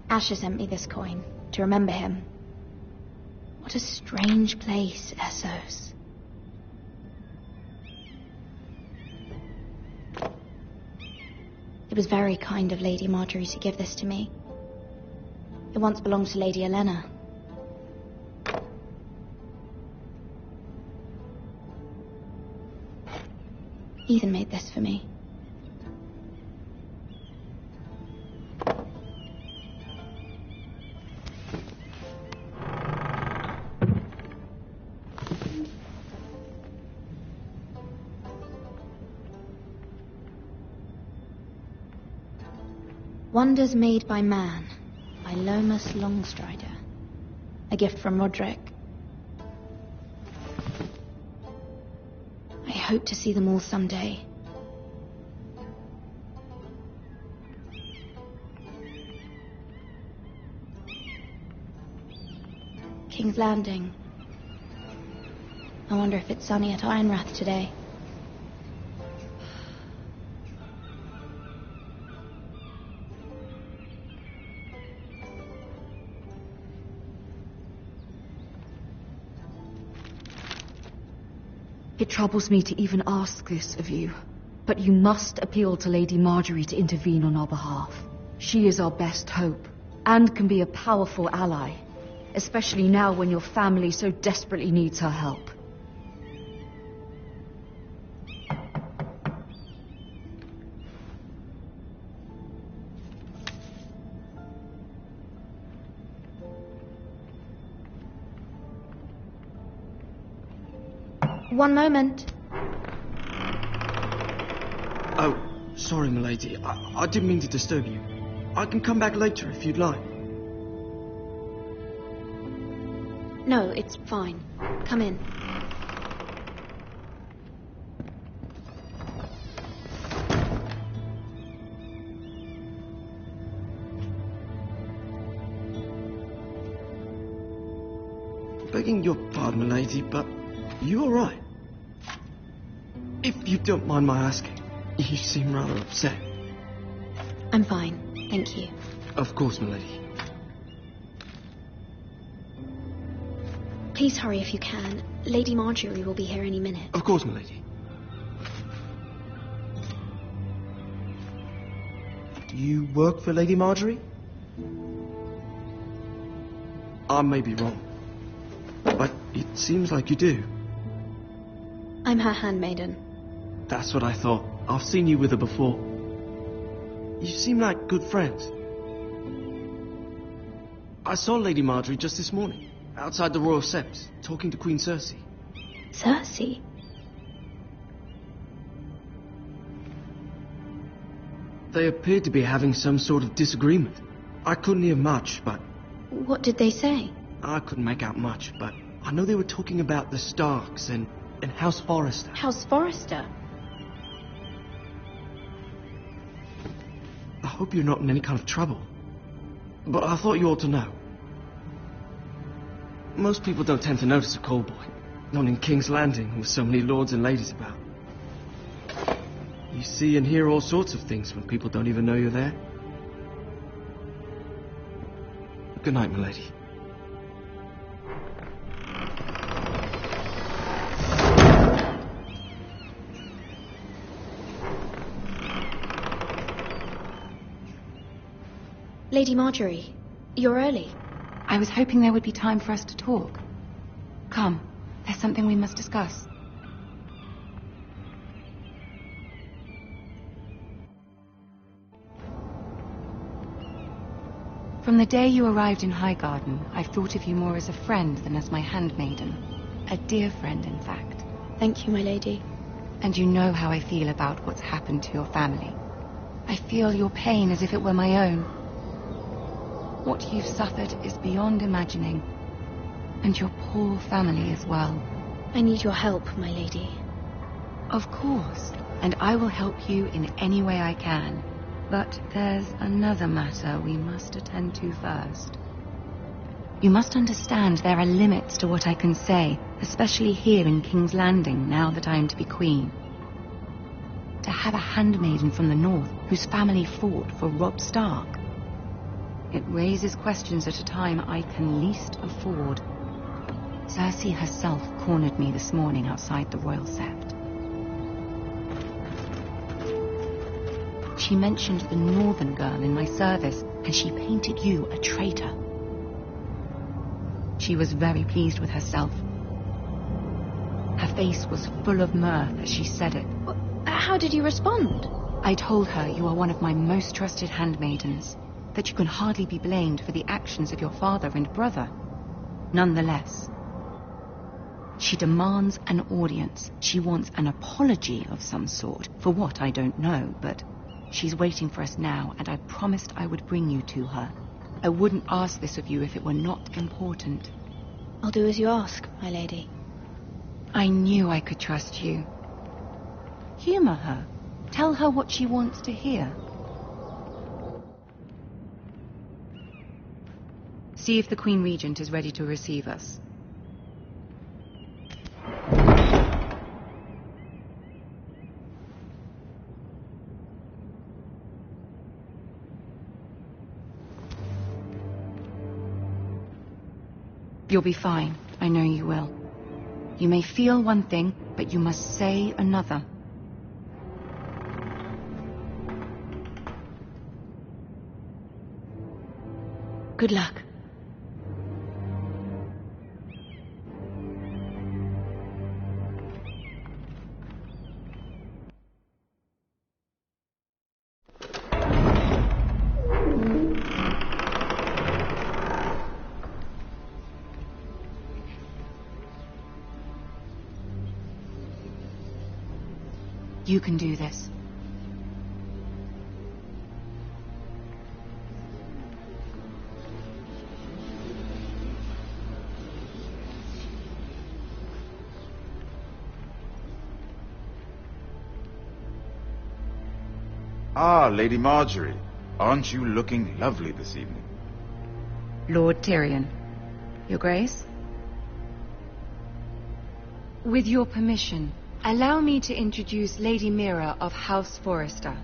Asher sent me this coin to remember him. What a strange place, Essos. It was very kind of Lady Marjorie to give this to me. It once belonged to Lady Elena. Ethan made this for me. Wonders Made by Man, by Lomas Longstrider. A gift from Roderick. I hope to see them all someday. King's Landing. I wonder if it's sunny at Ironrath today. It troubles me to even ask this of you, but you must appeal to Lady Marjorie to intervene on our behalf. She is our best hope, and can be a powerful ally, especially now when your family so desperately needs her help. One moment. Oh, sorry, milady. I didn't mean to disturb you. I can come back later if you'd like. No, it's fine. Come in. Begging your pardon, milady, but you all right? If you don't mind my asking, you seem rather upset. I'm fine, thank you. Of course, milady. Please hurry if you can. Lady Marjorie will be here any minute. Of course, milady. Do you work for Lady Marjorie? I may be wrong, but it seems like you do. I'm her handmaiden. That's what I thought. I've seen you with her before. You seem like good friends. I saw Lady Marjorie just this morning, outside the Royal Sept, talking to Queen Cersei. Cersei? They appeared to be having some sort of disagreement. I couldn't hear much, but... What did they say? I couldn't make out much, but I know they were talking about the Starks and House Forrester. House Forrester? I hope you're not in any kind of trouble. But I thought you ought to know. Most people don't tend to notice a call boy. Not in King's Landing, with so many lords and ladies about. You see and hear all sorts of things when people don't even know you're there. Good night, milady. Lady Marjorie, you're early. I was hoping there would be time for us to talk. Come, there's something we must discuss. From the day you arrived in Highgarden, I've thought of you more as a friend than as my handmaiden. A dear friend, in fact. Thank you, my lady. And you know how I feel about what's happened to your family. I feel your pain as if it were my own. What you've suffered is beyond imagining. And your poor family as well. I need your help, my lady. Of course, and I will help you in any way I can. But there's another matter we must attend to first. You must understand there are limits to what I can say, especially here in King's Landing, now that I am to be queen. To have a handmaiden from the north whose family fought for Robb Stark. It raises questions at a time I can least afford. Cersei herself cornered me this morning outside the Royal Sept. She mentioned the northern girl in my service, and she painted you a traitor. She was very pleased with herself. Her face was full of mirth as she said it. How did you respond? I told her you are one of my most trusted handmaidens, that you can hardly be blamed for the actions of your father and brother. Nonetheless, she demands an audience. She wants an apology of some sort, for what I don't know, but she's waiting for us now, and I promised I would bring you to her. I wouldn't ask this of you if it were not important. I'll do as you ask, my lady. I knew I could trust you. Humor her. Tell her what she wants to hear. See if the Queen Regent is ready to receive us. You'll be fine. I know you will. You may feel one thing, but you must say another. Good luck. You can do this. Ah, Lady Marjorie. Aren't you looking lovely this evening? Lord Tyrion. Your Grace? With your permission, allow me to introduce Lady Mira of House Forrester.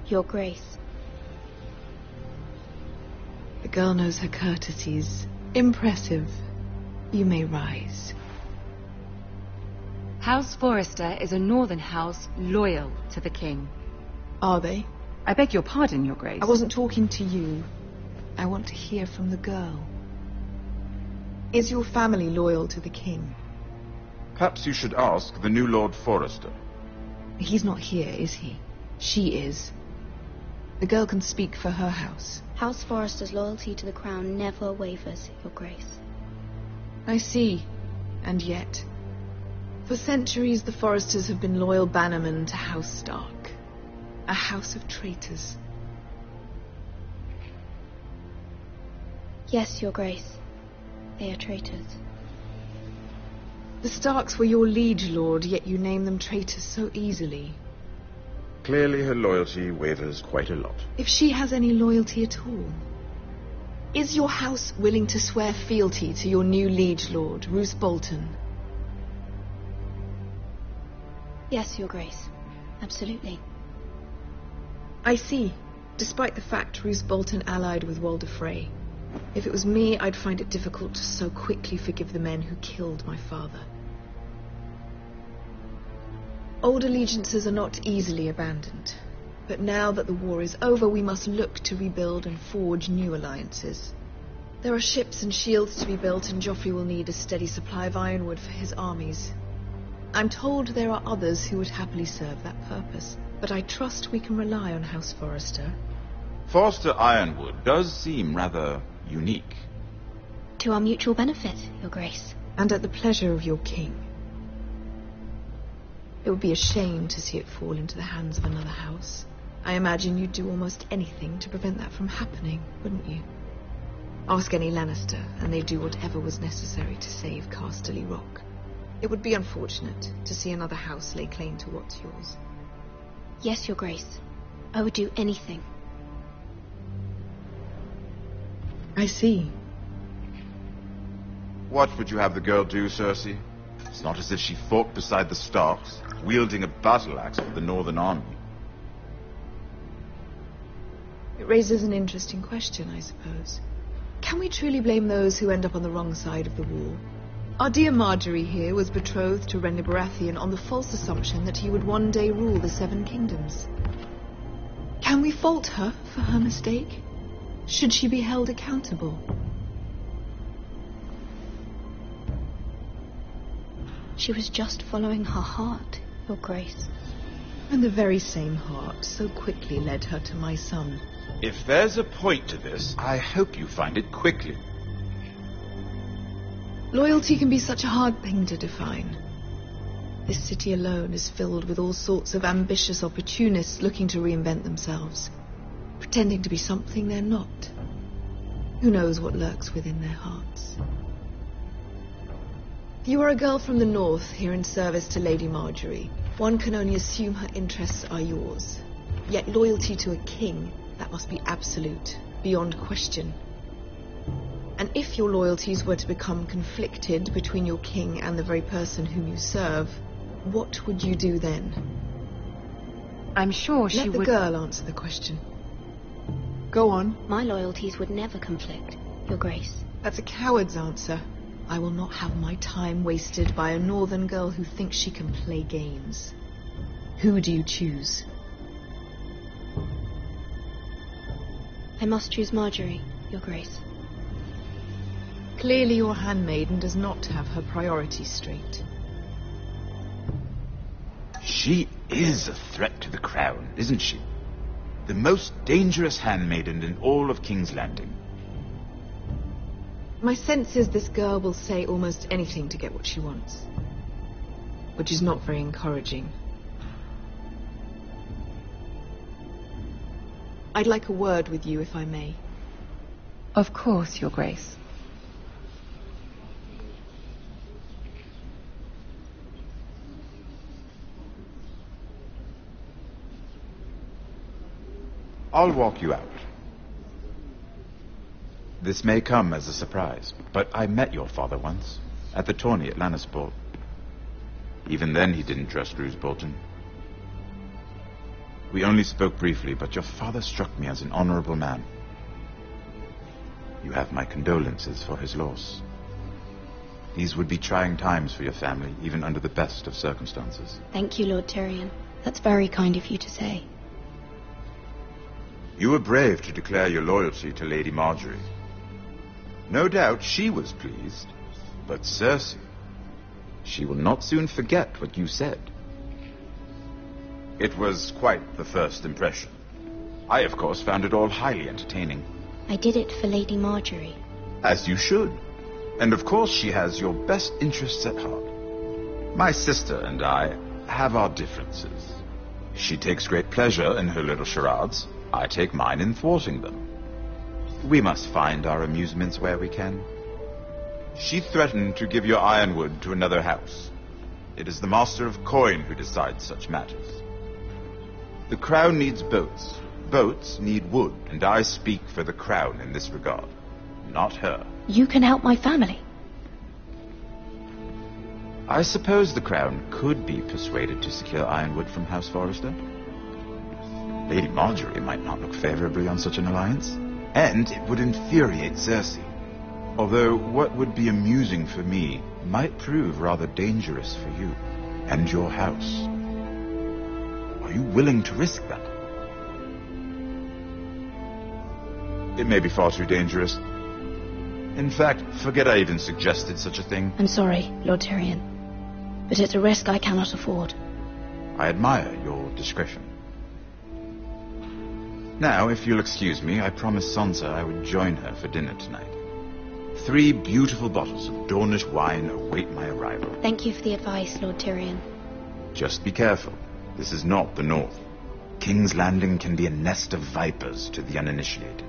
Your Grace. The girl knows her courtesies. Impressive. You may rise. House Forrester is a northern house loyal to the king. Are they? I beg your pardon, Your Grace. I wasn't talking to you. I want to hear from the girl. Is your family loyal to the king? Perhaps you should ask the new Lord Forrester. He's not here, is he? She is. The girl can speak for her house. House Forrester's loyalty to the crown never wavers, Your Grace. I see. And yet, for centuries the Forresters have been loyal bannermen to House Stark. A house of traitors. Yes, Your Grace. They are traitors. The Starks were your liege lord, yet you name them traitors so easily. Clearly her loyalty wavers quite a lot. If she has any loyalty at all. Is your house willing to swear fealty to your new liege lord, Roose Bolton? Yes, Your Grace. Absolutely. I see. Despite the fact Roose Bolton allied with Walder Frey. If it was me, I'd find it difficult to so quickly forgive the men who killed my father. Old allegiances are not easily abandoned. But now that the war is over, we must look to rebuild and forge new alliances. There are ships and shields to be built, and Joffrey will need a steady supply of ironwood for his armies. I'm told there are others who would happily serve that purpose, but I trust we can rely on House Forrester. Forrester Ironwood does seem rather unique. To our mutual benefit, Your Grace. And at the pleasure of your king. It would be a shame to see it fall into the hands of another house. I imagine you'd do almost anything to prevent that from happening, wouldn't you? Ask any Lannister, and they'd do whatever was necessary to save Casterly Rock. It would be unfortunate to see another house lay claim to what's yours. Yes, Your Grace. I would do anything. I see. What would you have the girl do, Cersei? It's not as if she fought beside the Starks, wielding a battle axe for the Northern Army. It raises an interesting question, I suppose. Can we truly blame those who end up on the wrong side of the war? Our dear Marjorie here was betrothed to Renly Baratheon on the false assumption that he would one day rule the Seven Kingdoms. Can we fault her for her mistake? Should she be held accountable? She was just following her heart, Your Grace. And the very same heart so quickly led her to my son. If there's a point to this, I hope you find it quickly. Loyalty can be such a hard thing to define. This city alone is filled with all sorts of ambitious opportunists looking to reinvent themselves, pretending to be something they're not. Who knows what lurks within their hearts? You are a girl from the north, here in service to Lady Marjorie. One can only assume her interests are yours. Yet loyalty to a king, that must be absolute, beyond question. And if your loyalties were to become conflicted between your king and the very person whom you serve, what would you do then? I'm sure she would... Let the girl answer the question. Go on. My loyalties would never conflict, Your Grace. That's a coward's answer. I will not have my time wasted by a northern girl who thinks she can play games. Who do you choose? I must choose Marjorie, Your Grace. Clearly your handmaiden does not have her priorities straight. She is a threat to the crown, isn't she? The most dangerous handmaiden in all of King's Landing. My sense is this girl will say almost anything to get what she wants. Which is not very encouraging. I'd like a word with you, if I may. Of course, Your Grace. I'll walk you out. This may come as a surprise, but I met your father once, at the tourney at Lannisport. Even then he didn't trust Roose Bolton. We only spoke briefly, but your father struck me as an honorable man. You have my condolences for his loss. These would be trying times for your family, even under the best of circumstances. Thank you, Lord Tyrion. That's very kind of you to say. You were brave to declare your loyalty to Lady Marjorie. No doubt she was pleased, but Cersei, she will not soon forget what you said. It was quite the first impression. I, of course, found it all highly entertaining. I did it for Lady Marjorie. As you should. And of course she has your best interests at heart. My sister and I have our differences. She takes great pleasure in her little charades. I take mine in thwarting them. We must find our amusements where we can. She threatened to give your ironwood to another house. It is the Master of Coin who decides such matters. The crown needs boats. Boats need wood, and I speak for the crown in this regard, not her. You can help my family. I suppose the crown could be persuaded to secure ironwood from House Forrester. Lady Marjorie might not look favorably on such an alliance, and it would infuriate Cersei. Although what would be amusing for me might prove rather dangerous for you and your house. Are you willing to risk that? It may be far too dangerous. In fact, forget I even suggested such a thing. I'm sorry, Lord Tyrion, but it's a risk I cannot afford. I admire your discretion. Now, if you'll excuse me, I promised Sansa I would join her for dinner tonight. 3 beautiful bottles of Dornish wine await my arrival. Thank you for the advice, Lord Tyrion. Just be careful. This is not the North. King's Landing can be a nest of vipers to the uninitiated.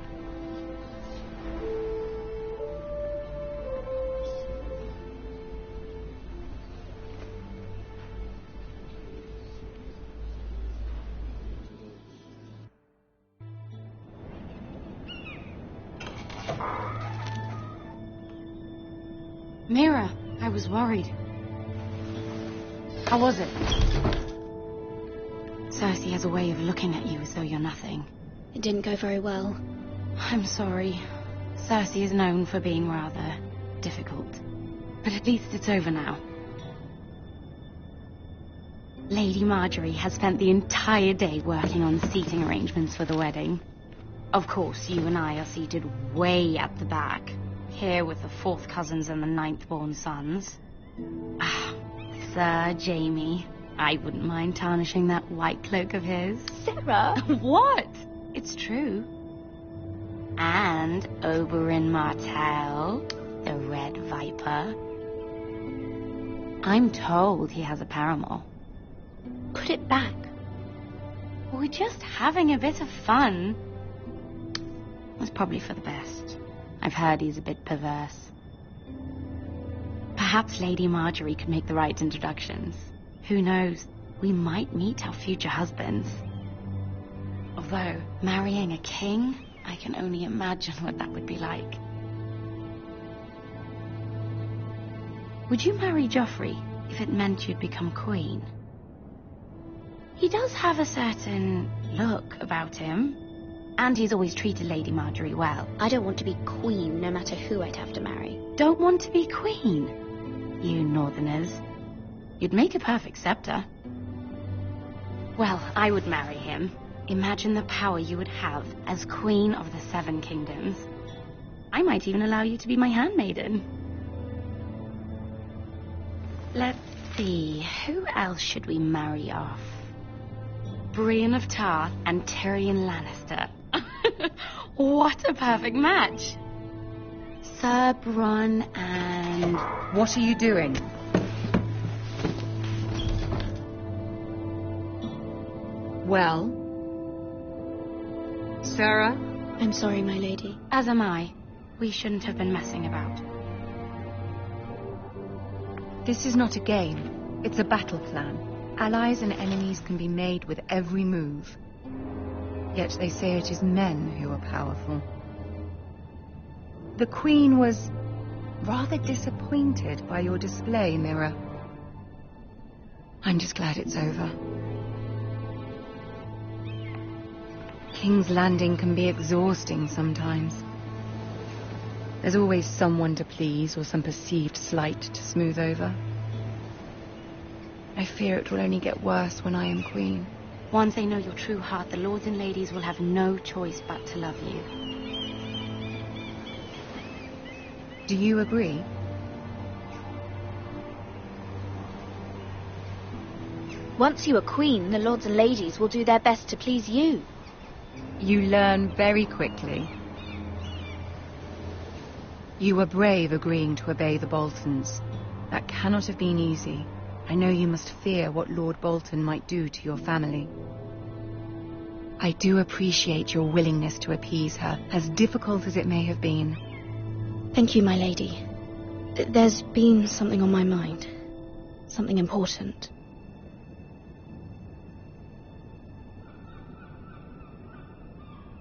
Mira, I was worried. How was it? Cersei has a way of looking at you as though you're nothing. It didn't go very well. I'm sorry. Cersei is known for being rather difficult. But at least it's over now. Lady Marjorie has spent the entire day working on seating arrangements for the wedding. Of course, you and I are seated way at the back. Here with the 4th cousins and the 9th-born sons. Ah, Sir Jaime. I wouldn't mind tarnishing that white cloak of his. Sarah! What? It's true. And Oberyn Martell, the Red Viper. I'm told he has a paramour. Put it back. We're just having a bit of fun. It's probably for the best. I've heard he's a bit perverse. Perhaps Lady Marjorie could make the right introductions. Who knows? We might meet our future husbands. Although, marrying a king, I can only imagine what that would be like. Would you marry Joffrey if it meant you'd become queen? He does have a certain look about him. And he's always treated Lady Marjorie well. I don't want to be queen, no matter who I'd have to marry. Don't want to be queen? You northerners. You'd make a perfect scepter. Well, I would marry him. Imagine the power you would have as Queen of the Seven Kingdoms. I might even allow you to be my handmaiden. Let's see, who else should we marry off? Brienne of Tarth and Tyrion Lannister. What a perfect match! Sir Bronn and... What are you doing? Well? Sarah? I'm sorry, my lady. As am I. We shouldn't have been messing about. This is not a game. It's a battle plan. Allies and enemies can be made with every move. Yet they say it is men who are powerful. The Queen was rather disappointed by your display, Mira. I'm just glad it's over. King's Landing can be exhausting sometimes. There's always someone to please or some perceived slight to smooth over. I fear it will only get worse when I am queen. Once they know your true heart, the lords and ladies will have no choice but to love you. Do you agree? Once you are queen, the lords and ladies will do their best to please you. You learn very quickly. You were brave agreeing to obey the Boltons. That cannot have been easy. I know you must fear what Lord Bolton might do to your family. I do appreciate your willingness to appease her, as difficult as it may have been. Thank you, my lady. There's been something on my mind. Something important.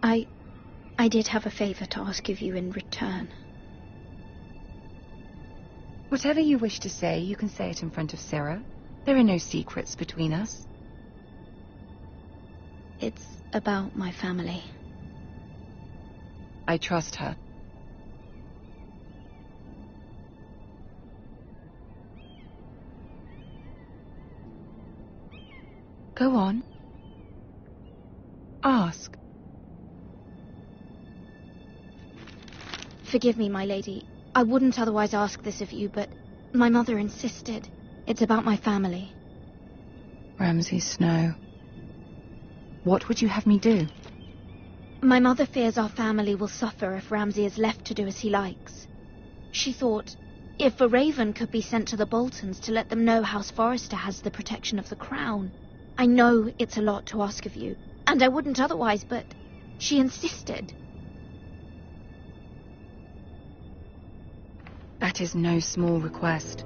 I did have a favor to ask of you in return. Whatever you wish to say, you can say it in front of Sarah. There are no secrets between us. It's about my family. I trust her. Go on. Ask. Forgive me, my lady. I wouldn't otherwise ask this of you, but my mother insisted. It's about my family. Ramsay Snow. What would you have me do? My mother fears our family will suffer if Ramsay is left to do as he likes. She thought, if a raven could be sent to the Boltons to let them know House Forrester has the protection of the crown. I know it's a lot to ask of you, and I wouldn't otherwise, but she insisted. That is no small request,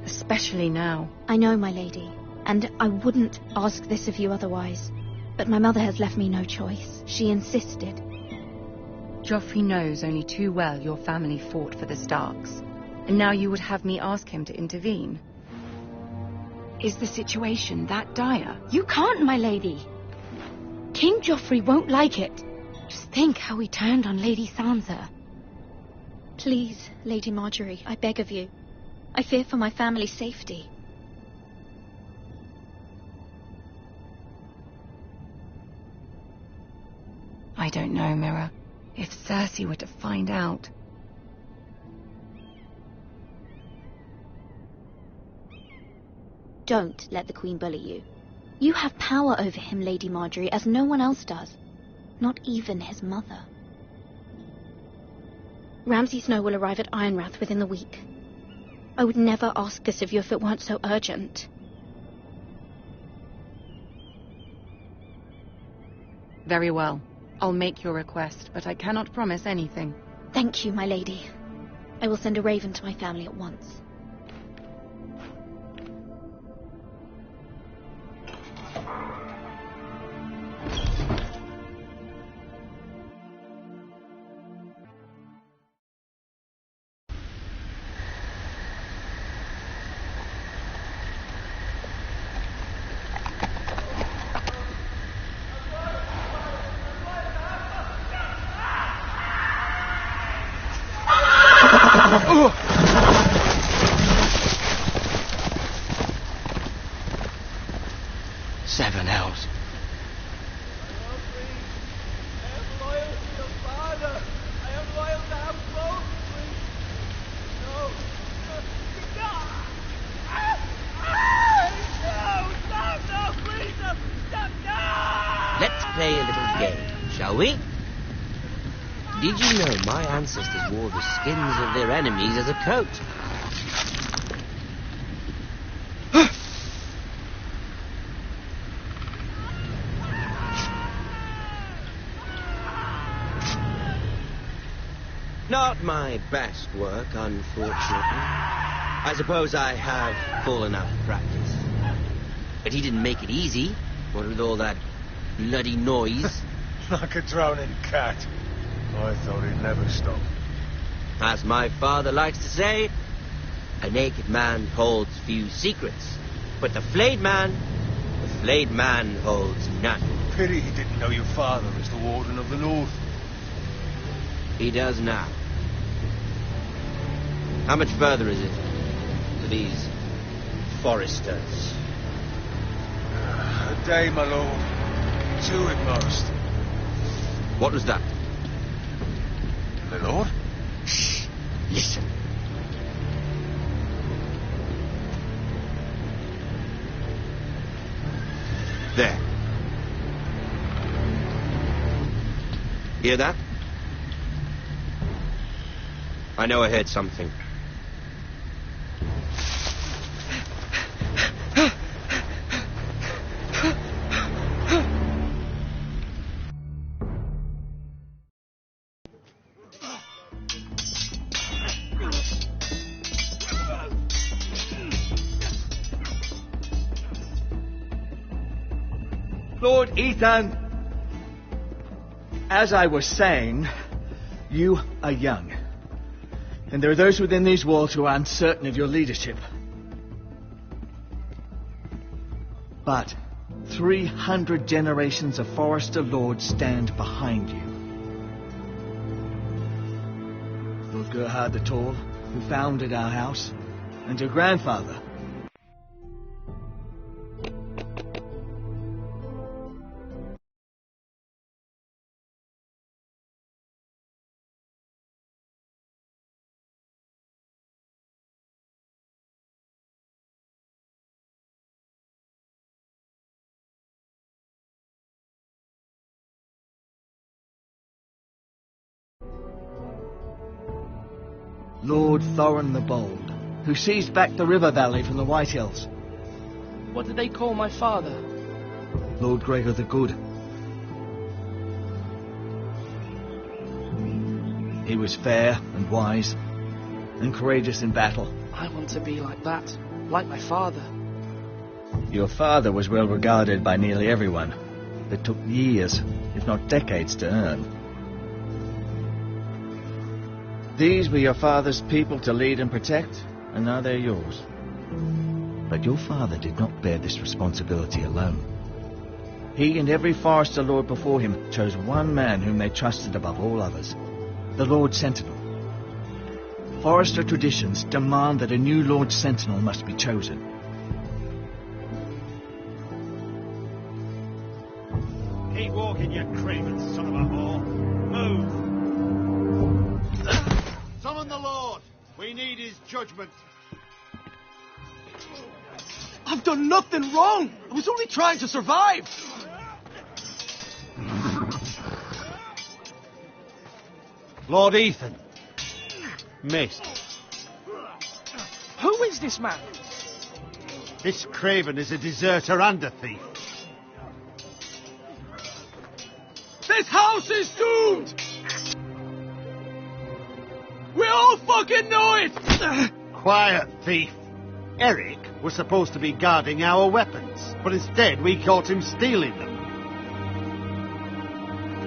especially now. I know, my lady, and I wouldn't ask this of you otherwise. But my mother has left me no choice. She insisted. Joffrey knows only too well your family fought for the Starks, and now you would have me ask him to intervene. Is the situation that dire? You can't, my lady. King Joffrey won't like it. Just think how he turned on Lady Sansa. Please, Lady Marjorie, I beg of you. I fear for my family's safety. I don't know, Mira. If Cersei were to find out... Don't let the Queen bully you. You have power over him, Lady Marjorie, as no one else does. Not even his mother. Ramsay Snow will arrive at Ironrath within the week. I would never ask this of you if it weren't so urgent. Very well. I'll make your request, but I cannot promise anything. Thank you, my lady. I will send a raven to my family at once. 7 hells. Let's play a little game, shall we? Did you know my ancestors wore the skins of their enemies as a coat? Not my best work, unfortunately. I suppose I have fallen out of practice. But he didn't make it easy, what with all that bloody noise. Like a drowning cat. I thought he'd never stop. As my father likes to say, a naked man holds few secrets, but the flayed man holds none. Pity he didn't know your father was the Warden of the North. He does now. How much further is it to these foresters? A day, my lord. 2 at most. What was that? My lord? Shh. Listen. There. Hear that? I know I heard something. Lord Ethan, as I was saying, you are young. And there are those within these walls who are uncertain of your leadership. But 300 generations of Forester Lords stand behind you. Lord Gerhard the Tall, who founded our house, and your grandfather. Lord Thorin the Bold, who seized back the river valley from the White Hills. What did they call my father? Lord Gregor the Good. He was fair and wise, and courageous in battle. I want to be like that, like my father. Your father was well regarded by nearly everyone. It took years, if not decades, to earn. These were your father's people to lead and protect, and now they're yours. But your father did not bear this responsibility alone. He and every Forester Lord before him chose one man whom they trusted above all others, the Lord Sentinel. Forester traditions demand that a new Lord Sentinel must be chosen. Keep walking, you craven son of a whore. Move! Summon the Lord! We need his judgment. I've done nothing wrong! I was only trying to survive! Lord Ethan. Missed. Who is this man? This craven is a deserter and a thief. This house is doomed! We all fucking know it! Quiet, thief. Eric was supposed to be guarding our weapons, but instead we caught him stealing them.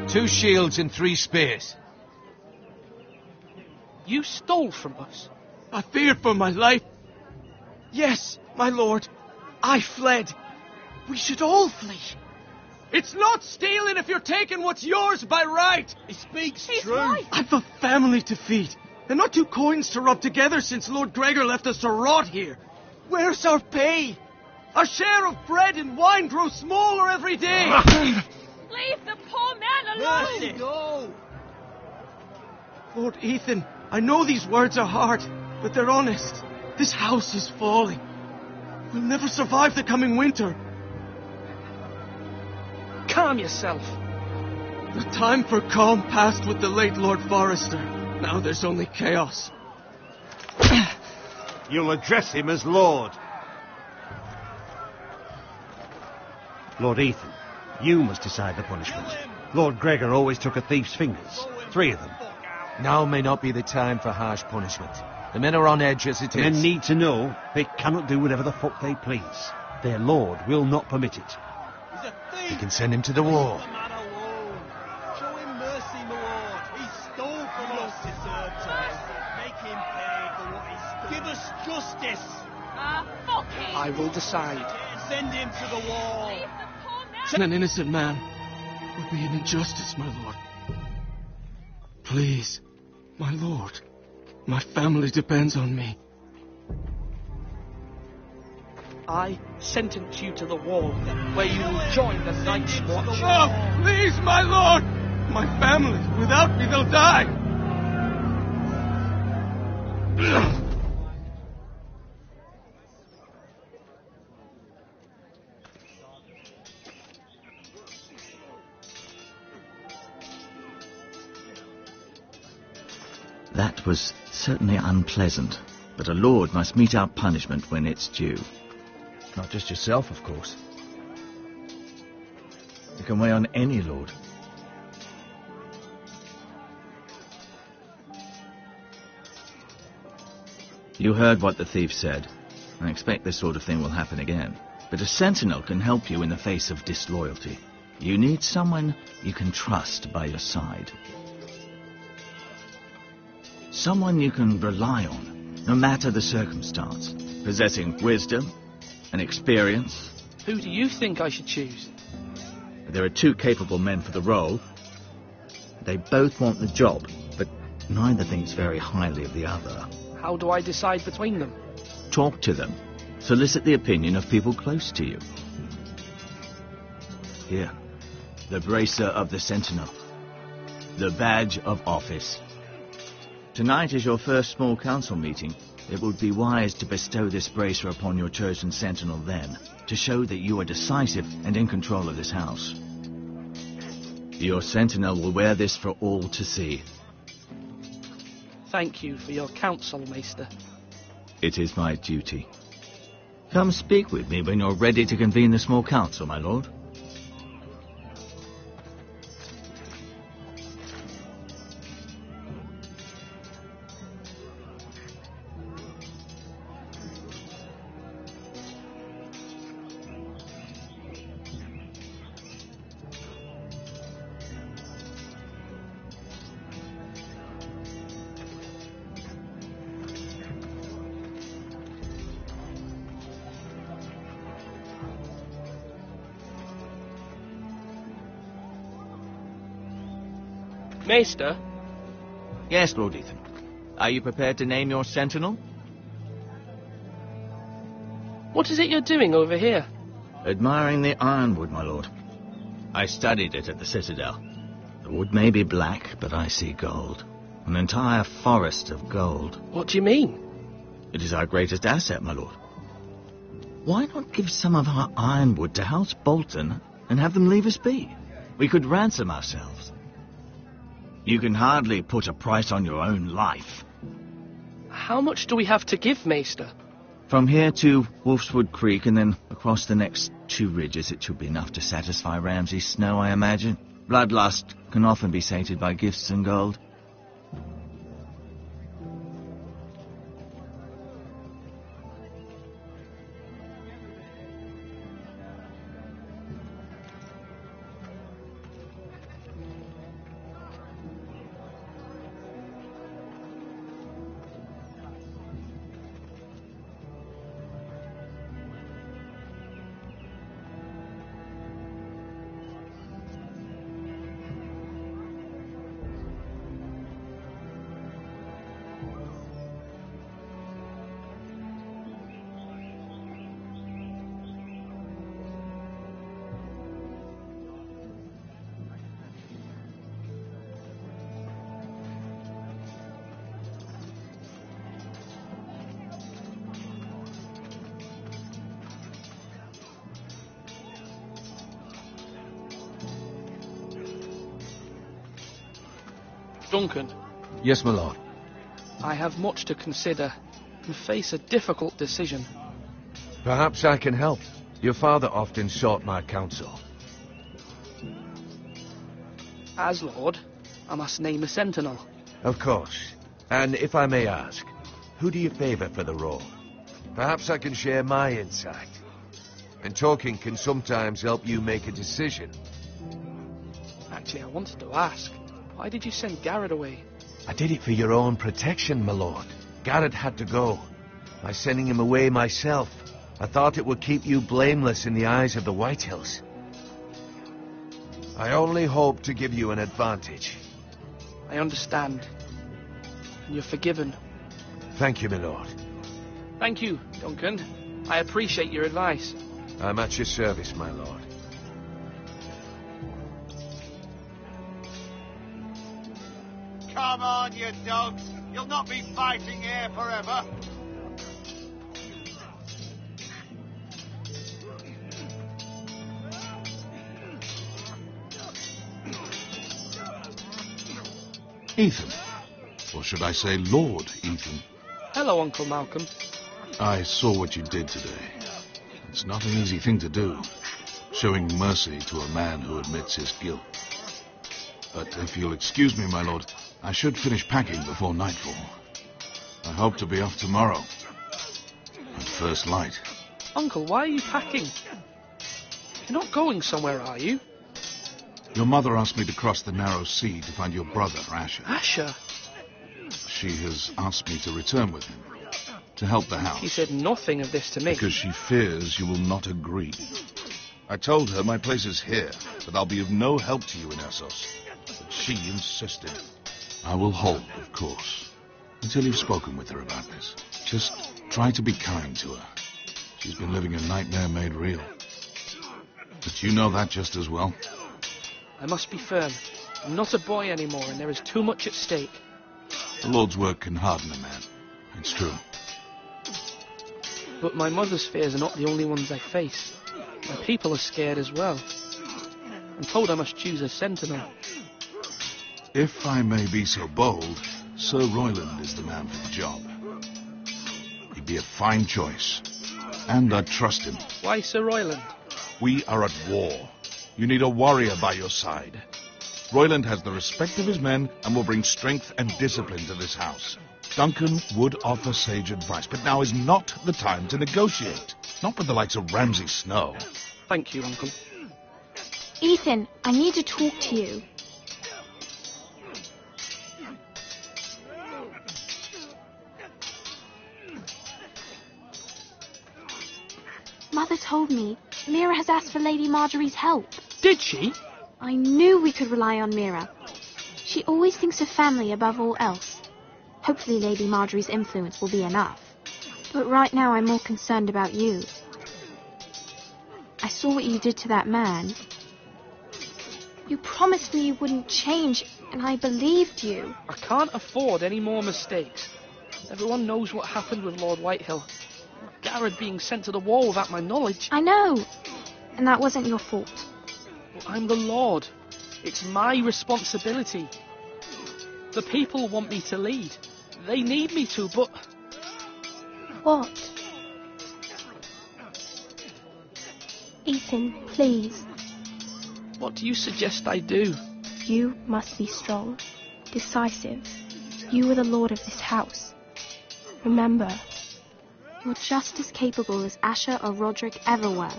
2 shields and 3 spears. You stole from us. I feared for my life. Yes, my lord. I fled. We should all flee. It's not stealing if you're taking what's yours by right. He speaks He's true. Right. I've a family to feed, and not 2 coins to rub together since Lord Gregor left us to rot here. Where's our pay? Our share of bread and wine grows smaller every day. Leave the poor man alone! Mercy. No. Lord Ethan, I know these words are hard, but they're honest. This house is falling. We'll never survive the coming winter. Calm yourself. The time for calm passed with the late Lord Forrester. Now there's only chaos. You'll address him as Lord. Lord Ethan, you must decide the punishment. Lord Gregor always took a thief's fingers. 3 of them. Now may not be the time for harsh punishment. The men are on edge as it The is. men need to know they cannot do whatever the fuck they please. Their lord will not permit it. We can send him to the war. Show him mercy, my lord. He stole from us. Deserved to. Make him pay for what he stole. Give us justice. Fuck him! I will decide. Send him to the wall. An innocent man would be an injustice, my lord. Please, my lord. My family depends on me. I sentence you to the wall, where you will join the Night's Watch. Oh, please, my lord! My family, without me, they'll die! That was certainly unpleasant, but a lord must mete out punishment when it's due. Not just yourself, of course. It can weigh on any lord. You heard what the thief said. I expect this sort of thing will happen again. But a sentinel can help you in the face of disloyalty. You need someone you can trust by your side. Someone you can rely on, no matter the circumstance. Possessing wisdom and experience. Who do you think I should choose? There are 2 capable men for the role. They both want the job, but neither thinks very highly of the other. How do I decide between them? Talk to them. Solicit the opinion of people close to you. Here, the bracer of the sentinel. The badge of office. Tonight is your first small council meeting. It would be wise to bestow this bracer upon your chosen sentinel then, to show that you are decisive and in control of this house. Your sentinel will wear this for all to see. Thank you for your counsel, Maester. It is my duty. Come speak with me when you're ready to convene the small council, my lord. Maester? Yes, Lord Ethan. Are you prepared to name your sentinel? What is it you're doing over here? Admiring the ironwood, my lord. I studied it at the Citadel. The wood may be black, but I see gold. An entire forest of gold. What do you mean? It is our greatest asset, my lord. Why not give some of our ironwood to House Bolton and have them leave us be? We could ransom ourselves. You can hardly put a price on your own life. How much do we have to give, Maester? From here to Wolfswood Creek and then across the next 2 ridges, it should be enough to satisfy Ramsay Snow, I imagine. Bloodlust can often be sated by gifts and gold. Duncan, Yes, my lord. I have much to consider and face a difficult decision. Perhaps I can help. Your father often sought my counsel. As Lord, I must name a sentinel. Of course. And if I may ask, who do you favour for the role? Perhaps I can share my insight. And talking can sometimes help you make a decision. Actually, I wanted to ask, why did you send Garrett away? I did it for your own protection, my lord. Garrett had to go. By sending him away myself, I thought it would keep you blameless in the eyes of the Whitehills. I only hope to give you an advantage. I understand. And you're forgiven. Thank you, my lord. Thank you, Duncan. I appreciate your advice. I'm at your service, my lord. Come on, you dogs. You'll not be fighting here forever. Ethan. Or should I say Lord Ethan? Hello, Uncle Malcolm. I saw what you did today. It's not an easy thing to do, showing mercy to a man who admits his guilt. But if you'll excuse me, my lord, I should finish packing before nightfall. I hope to be off tomorrow. At first light. Uncle, why are you packing? You're not going somewhere, are you? Your mother asked me to cross the narrow sea to find your brother, Asher. Asher? She has asked me to return with him, to help the house. He said nothing of this to me. Because she fears you will not agree. I told her my place is here, that I'll be of no help to you in Essos. But she insisted. I will hold, of course, until you've spoken with her about this. Just try to be kind to her. She's been living a nightmare made real. But you know that just as well. I must be firm. I'm not a boy anymore, and there is too much at stake. The Lord's work can harden a man. It's true. But my mother's fears are not the only ones I face. My people are scared as well. I'm told I must choose a sentinel. If I may be so bold, Sir Royland is the man for the job. He'd be a fine choice. And I trust him. Why Sir Royland? We are at war. You need a warrior by your side. Royland has the respect of his men and will bring strength and discipline to this house. Duncan would offer sage advice, but now is not the time to negotiate. Not with the likes of Ramsay Snow. Thank you, Uncle. Ethan, I need to talk to you. Mother told me Mira has asked for Lady Marjorie's help. Did she? I knew we could rely on Mira. She always thinks of family above all else. Hopefully Lady Marjorie's influence will be enough. But right now I'm more concerned about you. I saw what you did to that man. You promised me you wouldn't change, and I believed you. I can't afford any more mistakes. Everyone knows what happened with Lord Whitehill. Garrett being sent to the wall without my knowledge. I know. And that wasn't your fault. But I'm the Lord. It's my responsibility. The people want me to lead. They need me to, but... What? Ethan, please. What do you suggest I do? You must be strong, decisive. You are the lord of this house. Remember, you're just as capable as Asher or Roderick ever were.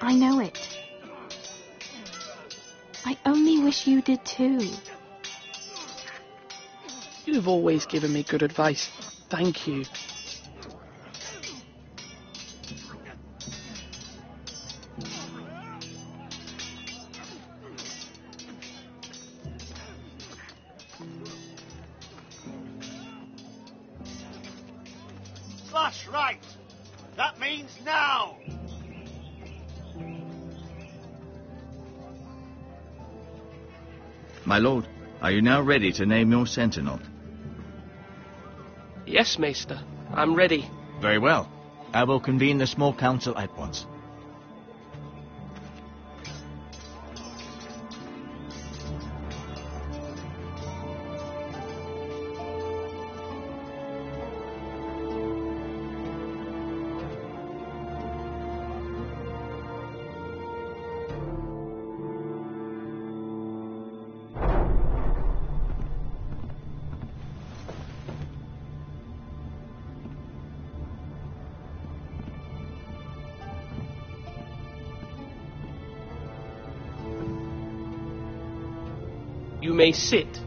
I know it. I only wish you did too. You've always given me good advice. Thank you. That's right. That means now. My lord, are you now ready to name your sentinel? Yes, Maester. I'm ready. Very well. I will convene the small council at once. You may sit.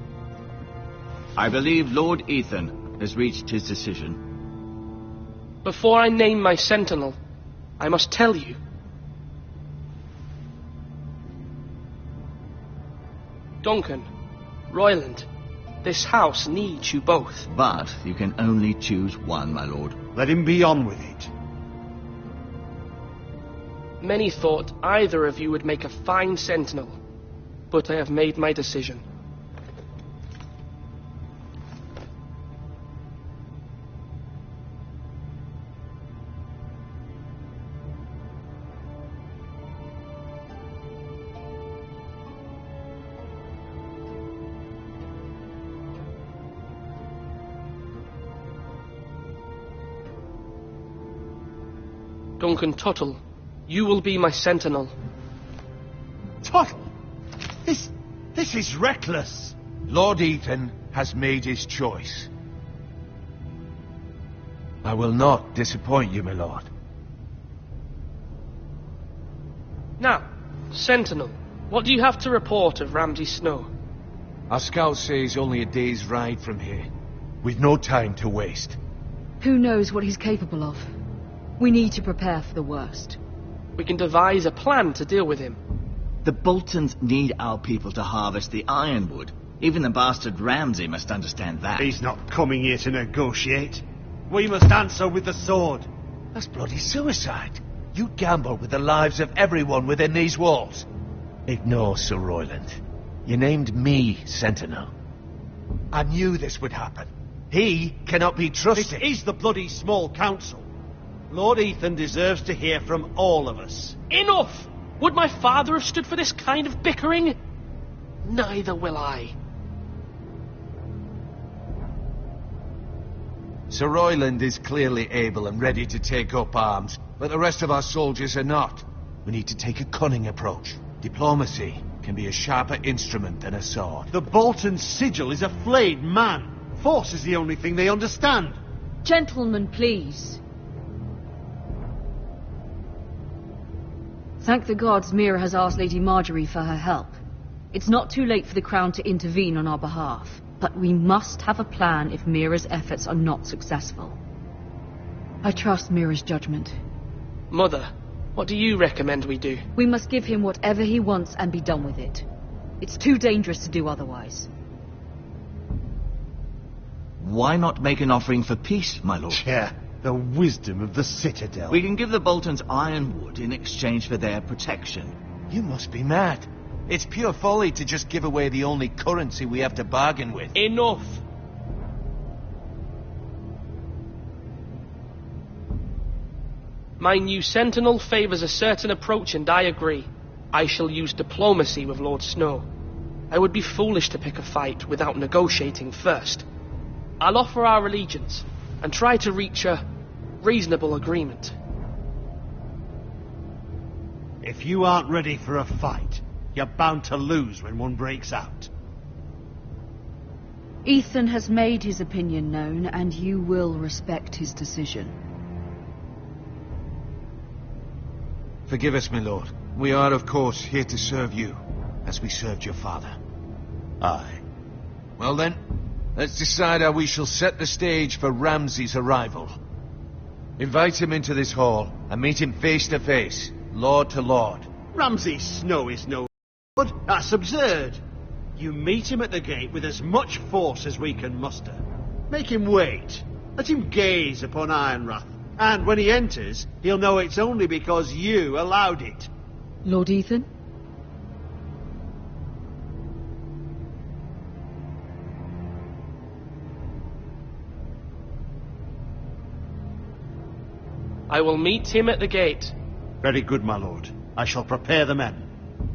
I believe Lord Ethan has reached his decision. Before I name my sentinel, I must tell you. Duncan, Royland, this house needs you both. But you can only choose one, my lord. Let him be on with it. Many thought either of you would make a fine sentinel, but I have made my decision. Duncan Tuttle, you will be my sentinel. Tuttle! This is reckless. Lord Ethan has made his choice. I will not disappoint you, my lord. Now, sentinel, what do you have to report of Ramsay Snow? Our scouts say he's only a day's ride from here. We've no time to waste. Who knows what he's capable of? We need to prepare for the worst. We can devise a plan to deal with him. The Boltons need our people to harvest the ironwood. Even the bastard Ramsay must understand that. He's not coming here to negotiate. We must answer with the sword. That's bloody suicide. You gamble with the lives of everyone within these walls. Ignore Sir Royland. You named me Sentinel. I knew this would happen. He cannot be trusted. This is the bloody small council. Lord Ethan deserves to hear from all of us. Enough! Would my father have stood for this kind of bickering? Neither will I. Sir Royland is clearly able and ready to take up arms, but the rest of our soldiers are not. We need to take a cunning approach. Diplomacy can be a sharper instrument than a sword. The Bolton sigil is a flayed man. Force is the only thing they understand. Gentlemen, please. Thank the gods Mira has asked Lady Marjorie for her help. It's not too late for the Crown to intervene on our behalf, but we must have a plan if Mira's efforts are not successful. I trust Mira's judgment. Mother, what do you recommend we do? We must give him whatever he wants and be done with it. It's too dangerous to do otherwise. Why not make an offering for peace, my lord? Yeah, the wisdom of the Citadel. We can give the Boltons ironwood in exchange for their protection. You must be mad. It's pure folly to just give away the only currency we have to bargain with. Enough! My new sentinel favours a certain approach, and I agree. I shall use diplomacy with Lord Snow. I would be foolish to pick a fight without negotiating first. I'll offer our allegiance, and try to reach a reasonable agreement. If you aren't ready for a fight, you're bound to lose when one breaks out. Ethan has made his opinion known, and you will respect his decision. Forgive us, my lord. We are, of course, here to serve you, as we served your father. Aye. Well then, let's decide how we shall set the stage for Ramsay's arrival. Invite him into this hall, and meet him face to face, lord to lord. Ramsay Snow is no good. That's absurd. You meet him at the gate with as much force as we can muster. Make him wait. Let him gaze upon Ironrath. And when he enters, he'll know it's only because you allowed it. Lord Ethan? I will meet him at the gate. Very good, my lord. I shall prepare the men.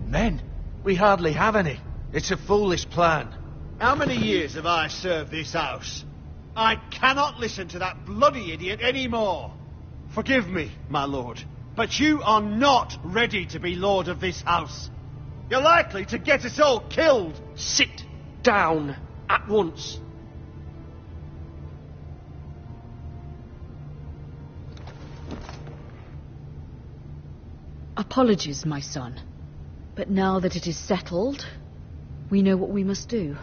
Men? We hardly have any. It's a foolish plan. How many years have I served this house? I cannot listen to that bloody idiot anymore. Forgive me, my lord, but you are not ready to be lord of this house. You're likely to get us all killed. Sit down at once. Apologies, my son. But now that it is settled, We know what we must do.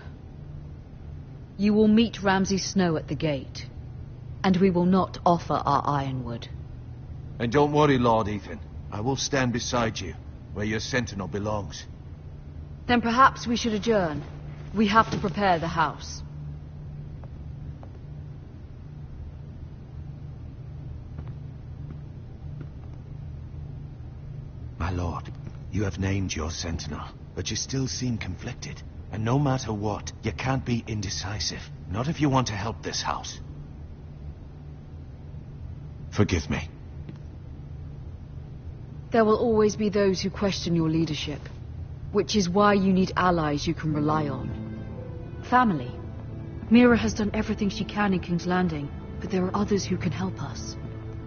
You will meet Ramsay Snow at the gate, and we will not offer our ironwood. And don't worry, Lord Ethan. I will stand beside you, where your sentinel belongs. Then perhaps we should adjourn. We have to prepare the house. My lord, you have named your sentinel, but you still seem conflicted. And no matter what, you can't be indecisive. Not if you want to help this house. Forgive me. There will always be those who question your leadership, which is why you need allies you can rely on. Family. Mira has done everything she can in King's Landing, but there are others who can help us.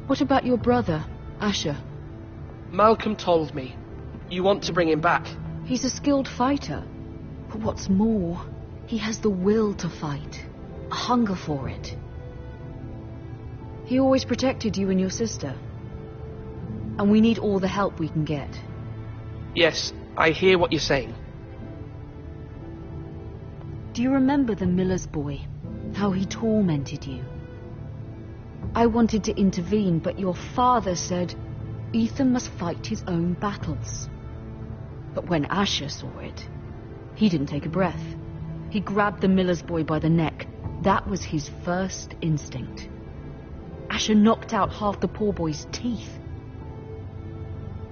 What about your brother, Asher? Malcolm told me. You want to bring him back? He's a skilled fighter. But what's more, he has the will to fight. A hunger for it. He always protected you and your sister. And we need all the help we can get. Yes, I hear what you're saying. Do you remember the miller's boy? How he tormented you? I wanted to intervene, but your father said Ethan must fight his own battles. But when Asher saw it, he didn't take a breath. He grabbed the miller's boy by the neck. That was his first instinct. Asher knocked out half the poor boy's teeth.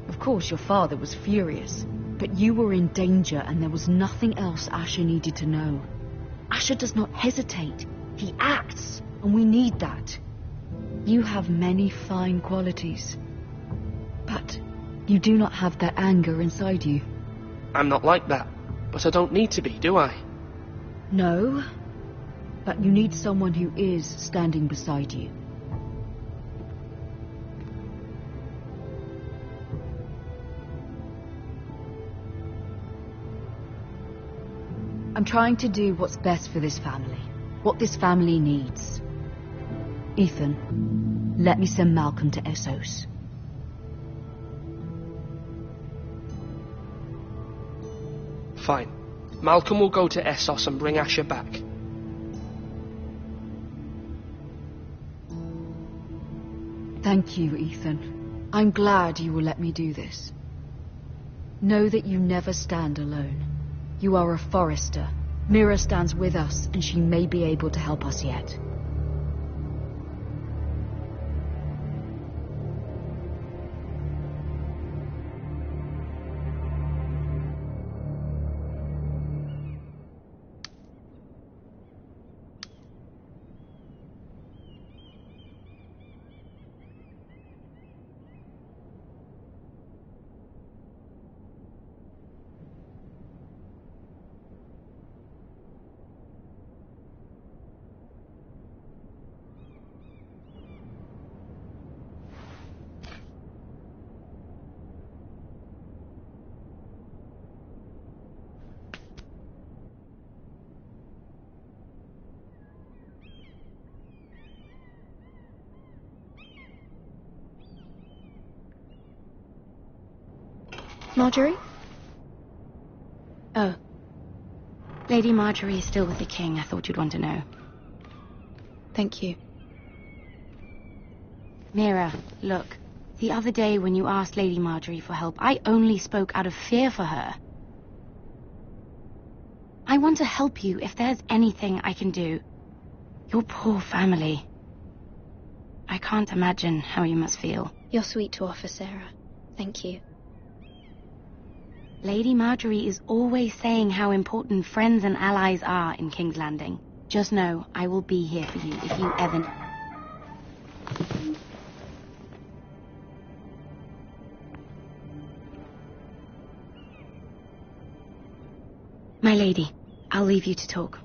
Of course, your father was furious, but you were in danger and there was nothing else Asher needed to know. Asher does not hesitate. He acts, and we need that. You have many fine qualities, but you do not have that anger inside you. I'm not like that, but I don't need to be, do I? No, but you need someone who is standing beside you. I'm trying to do what's best for this family, what this family needs. Ethan, let me send Malcolm to Essos. Fine. Malcolm will go to Essos and bring Asher back. Thank you, Ethan. I'm glad you will let me do this. Know that you never stand alone. You are a Forester. Mira stands with us, and she may be able to help us yet. Marjorie? Oh. Lady Marjorie is still with the king. I thought you'd want to know. Thank you. Mira, look. The other day when you asked Lady Marjorie for help, I only spoke out of fear for her. I want to help you if there's anything I can do. Your poor family. I can't imagine how you must feel. You're sweet to offer, Sarah. Thank you. Lady Marjorie is always saying how important friends and allies are in King's Landing. Just know, I will be here for you if you ever... My lady, I'll leave you to talk.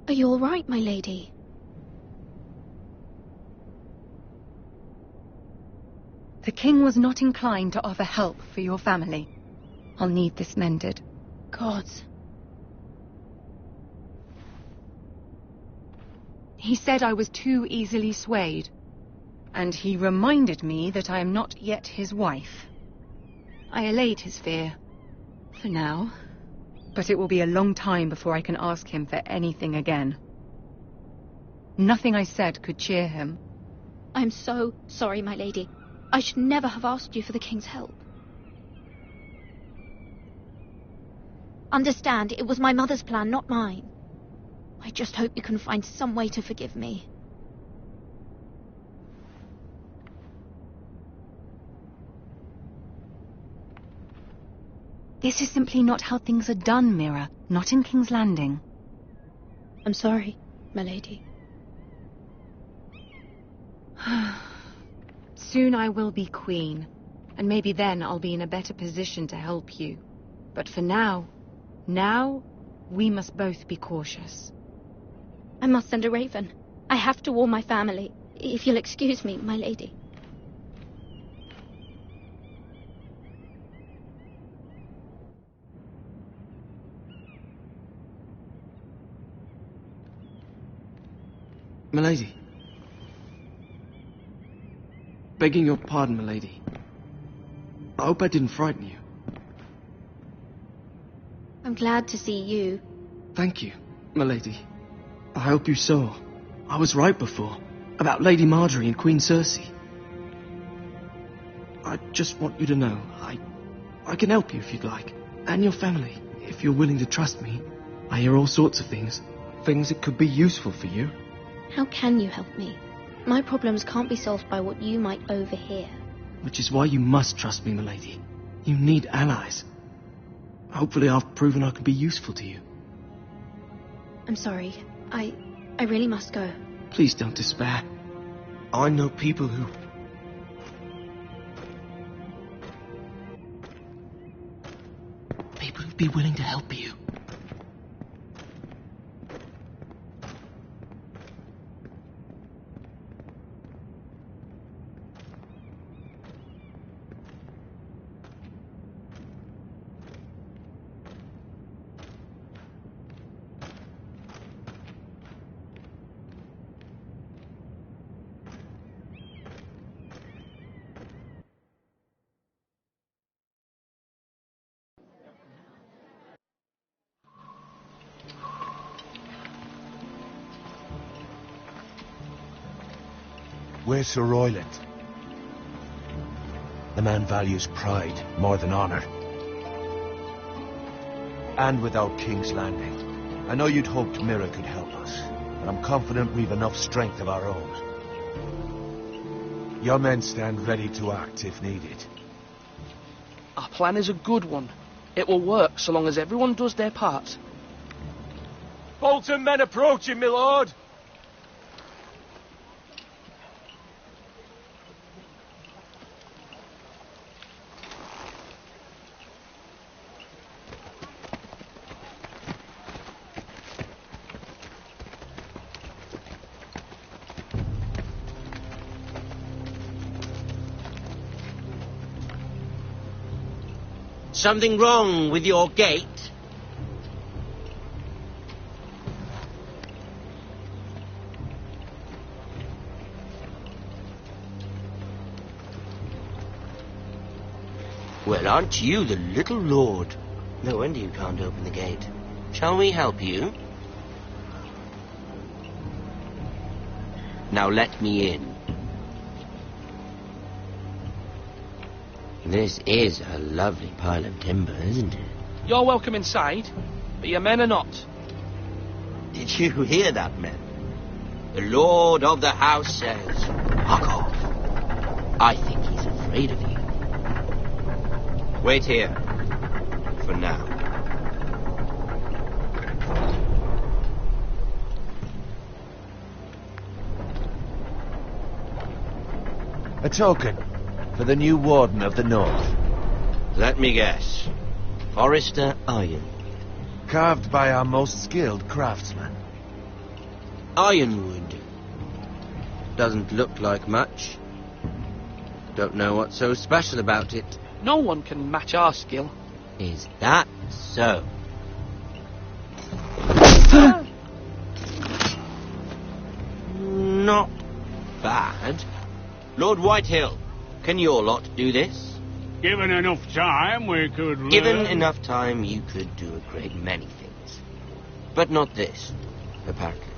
Are you all right, my lady? The king was not inclined to offer help for your family. I'll need this mended. Gods. He said I was too easily swayed. And he reminded me that I am not yet his wife. I allayed his fear. For now. But it will be a long time before I can ask him for anything again. Nothing I said could cheer him. I'm so sorry, my lady. I should never have asked you for the king's help. Understand, it was my mother's plan, not mine. I just hope you can find some way to forgive me. This is simply not how things are done, Mira. Not in King's Landing. I'm sorry, my lady. Soon I will be queen, and maybe then I'll be in a better position to help you. But for now, we must both be cautious. I must send a raven. I have to warn my family. If you'll excuse me, my lady. Milady. Begging your pardon, milady. I hope I didn't frighten you. I'm glad to see you. Thank you, milady. I hope you saw. I was right before. About Lady Marjorie and Queen Cersei. I just want you to know, I can help you if you'd like. And your family, if you're willing to trust me. I hear all sorts of things. Things that could be useful for you. How can you help me? My problems can't be solved by what you might overhear. Which is why you must trust me, milady. You need allies. Hopefully I've proven I can be useful to you. I'm sorry. I really must go. Please don't despair. I know people who... People who'd be willing to help you. Where's Sir Royland? The man values pride more than honor. And without King's Landing, I know you'd hoped Mira could help us, but I'm confident we've enough strength of our own. Your men stand ready to act if needed. Our plan is a good one. It will work so long as everyone does their part. Bolton men approaching, my lord! Something wrong with your gate? Well, aren't you the little lord? No wonder you can't open the gate. Shall we help you? Now let me in. This is a lovely pile of timber, isn't it? You're welcome inside, but your men are not. Did you hear that, men? The lord of the house says, "Fuck off." I think he's afraid of you. Wait here. For now. A token for the new Warden of the North. Let me guess. Forrester Ironwood. Carved by our most skilled craftsman. Ironwood. Doesn't look like much. Don't know what's so special about it. No one can match our skill. Is that so? Not bad. Lord Whitehill, can your lot do this? Given enough time, we could learn. Given enough time, you could do a great many things. But not this, apparently.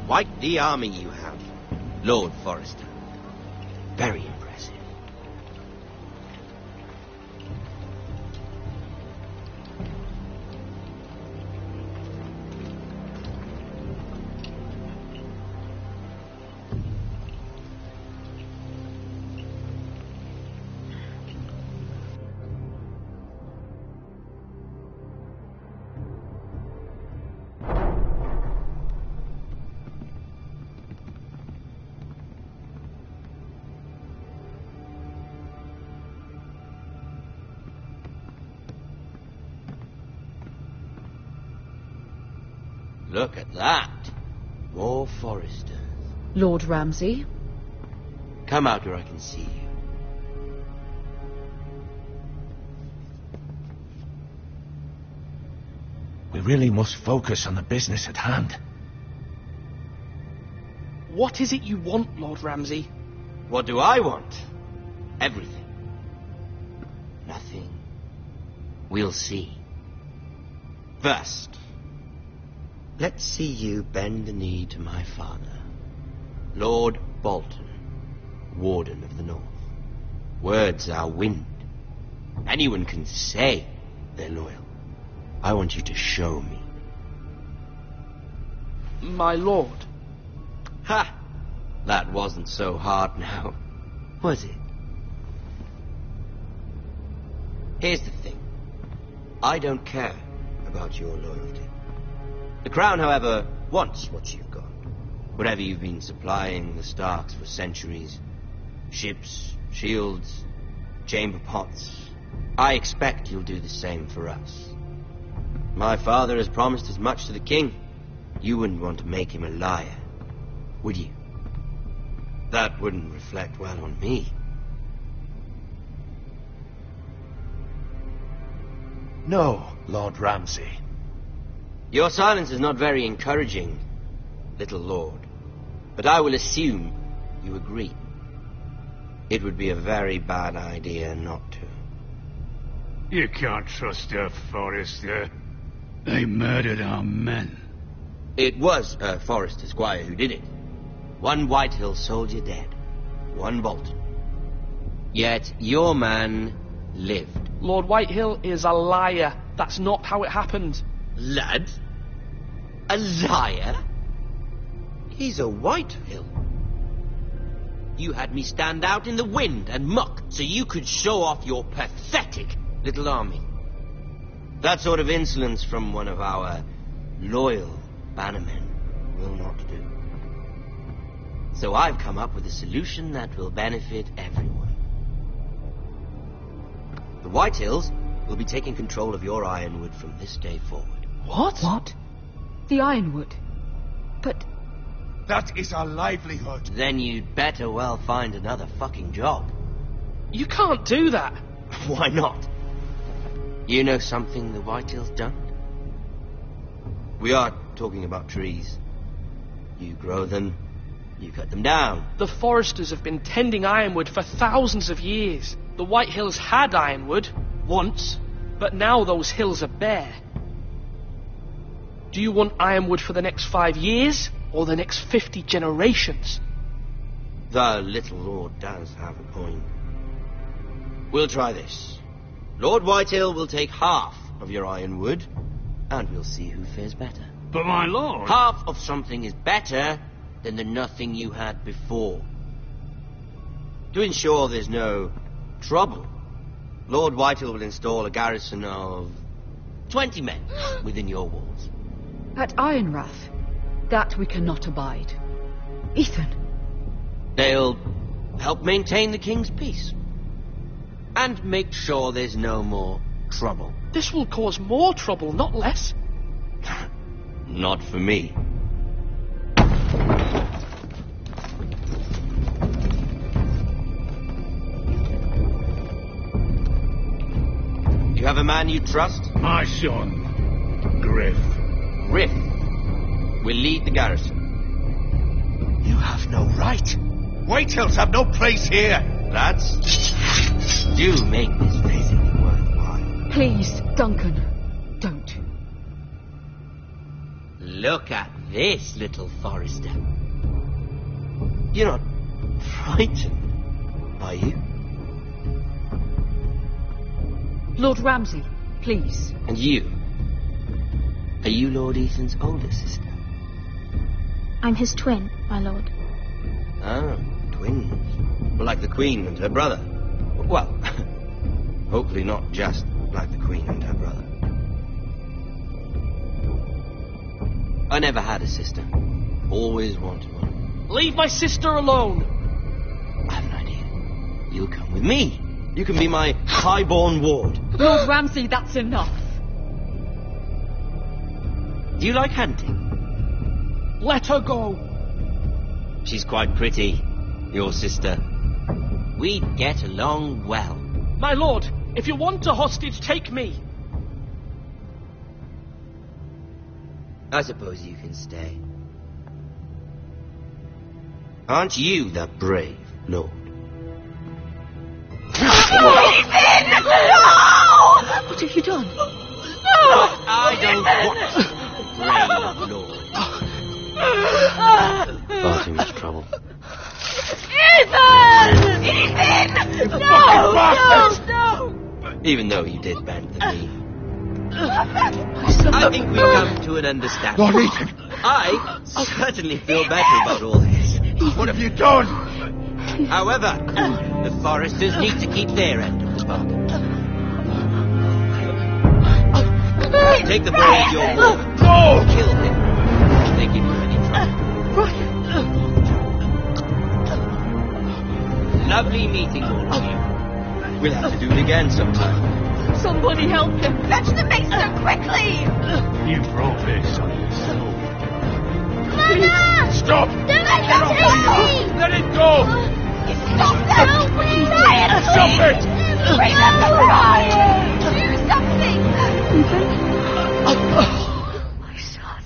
Quite the army you have, Lord Forrester. Very impressive. Look at that. More Foresters. Lord Ramsay? Come out where I can see you. We really must focus on the business at hand. What is it you want, Lord Ramsay? What do I want? Everything. Nothing. We'll see. First, let's see you bend the knee to my father, Lord Bolton, Warden of the North. Words are wind. Anyone can say they're loyal. I want you to show me. My lord. Ha! That wasn't so hard now, was it? Here's the thing. I don't care about your loyalty. The Crown, however, wants what you've got. Whatever you've been supplying the Starks for centuries. Ships, shields, chamber pots. I expect you'll do the same for us. My father has promised as much to the king. You wouldn't want to make him a liar, would you? That wouldn't reflect well on me. No, Lord Ramsay. Your silence is not very encouraging, little lord. But I will assume you agree. It would be a very bad idea not to. You can't trust her, Forrester. They murdered our men. It was a Forrester squire who did it. One Whitehill soldier dead. One Bolton. Yet your man lived. Lord Whitehill is a liar. That's not how it happened. Lad? A liar? He's a Whitehill. You had me stand out in the wind and muck so you could show off your pathetic little army. That sort of insolence from one of our loyal bannermen will not do. So I've come up with a solution that will benefit everyone. The Whitehills will be taking control of your ironwood from this day forward. What? What? The ironwood? But... That is our livelihood. Then you'd better well find another fucking job. You can't do that. Why not? You know something the Whitehills don't? We are talking about trees. You grow them, you cut them down. The Foresters have been tending ironwood for thousands of years. The Whitehills had ironwood, once, but now those hills are bare. Do you want ironwood for the next 5 years, or the next 50 generations? The little lord does have a point. We'll try this. Lord Whitehill will take half of your ironwood, and we'll see who fares better. But my lord... Half of something is better than the nothing you had before. To ensure there's no trouble, Lord Whitehill will install a garrison of 20 men within your walls. At Ironrath? That we cannot abide. Ethan. They'll help maintain the king's peace. And make sure there's no more trouble. This will cause more trouble, not less. Not for me. you trust? My son, Griff. Griff will lead the garrison. You have no right. Whitehills have no place here. Lads, do make this visit worthwhile. Please, Duncan, don't. Look at this, little Forrester. You're not frightened, are you? Lord Ramsay, please. And you? Are you Lord Ethan's older sister? I'm his twin, my lord. Ah, twins. Like the Queen and her brother. Well, hopefully not just like the Queen and her brother. I never had a sister. Always wanted one. Leave my sister alone! I have an idea. You'll come with me. You can be my highborn ward. Lord Ramsay, that's enough. Do you like hunting? Let her go! She's quite pretty, your sister. We'd get along well. My lord, if you want a hostage, take me. I suppose you can stay. Aren't you the brave lord? Ethan! No! What have you done? But I don't want brave lord. Far too much trouble. Ethan! Ethan! No! Even though you did bend the knee. I think we've come to an understanding. Lord Ethan! I certainly feel better about all this. What have you done? However, the Forresters need to keep their end of the bargain. Take the boy at your word. No! Kill him if they give you any trouble. Lovely meeting all of you. We'll have to do it again sometime. Somebody help him! Fetch the maester quickly! You brought this on yourself. Mother! Stop! Don't let him take me! Let it go! Stop them! Help me! Stop it! Bring them to Ryan! Do something! Ethan? My son.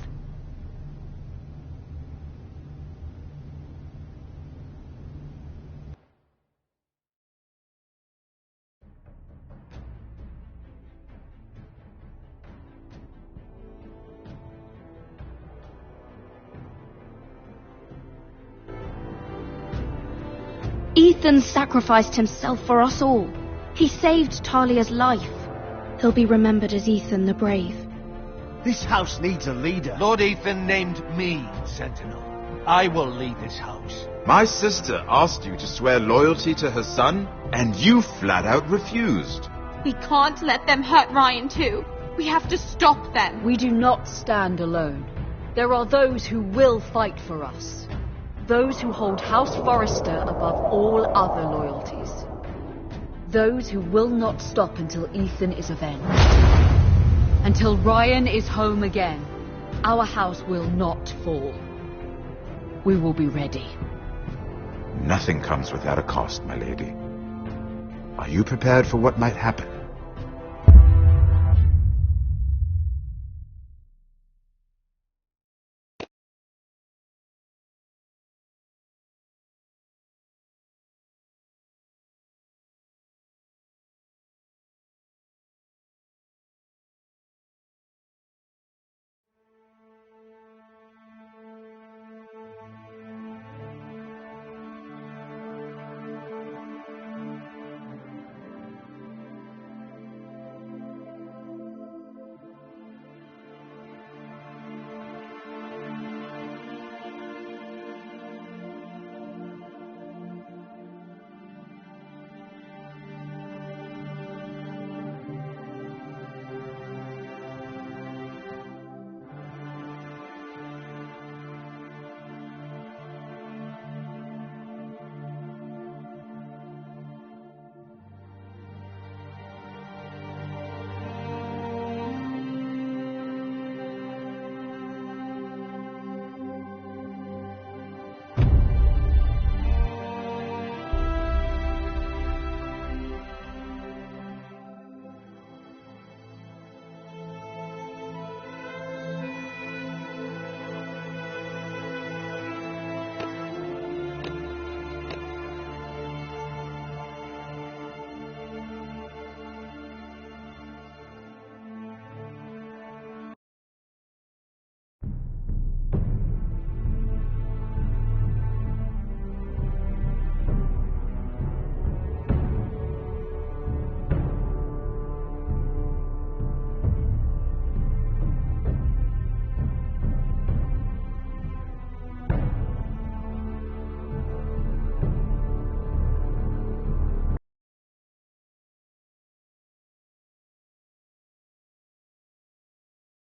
Ethan sacrificed himself for us all. He saved Talia's life. He'll be remembered as Ethan the Brave. This house needs a leader. Lord Ethan named me Sentinel. I will lead this house. My sister asked you to swear loyalty to her son, and you flat out refused. We can't let them hurt Ryan too. We have to stop them. We do not stand alone. There are those who will fight for us. Those who hold House Forrester above all other loyalties. Those who will not stop until Ethan is avenged. Until Ryan is home again, our house will not fall. We will be ready. Nothing comes without a cost, my lady. Are you prepared for what might happen?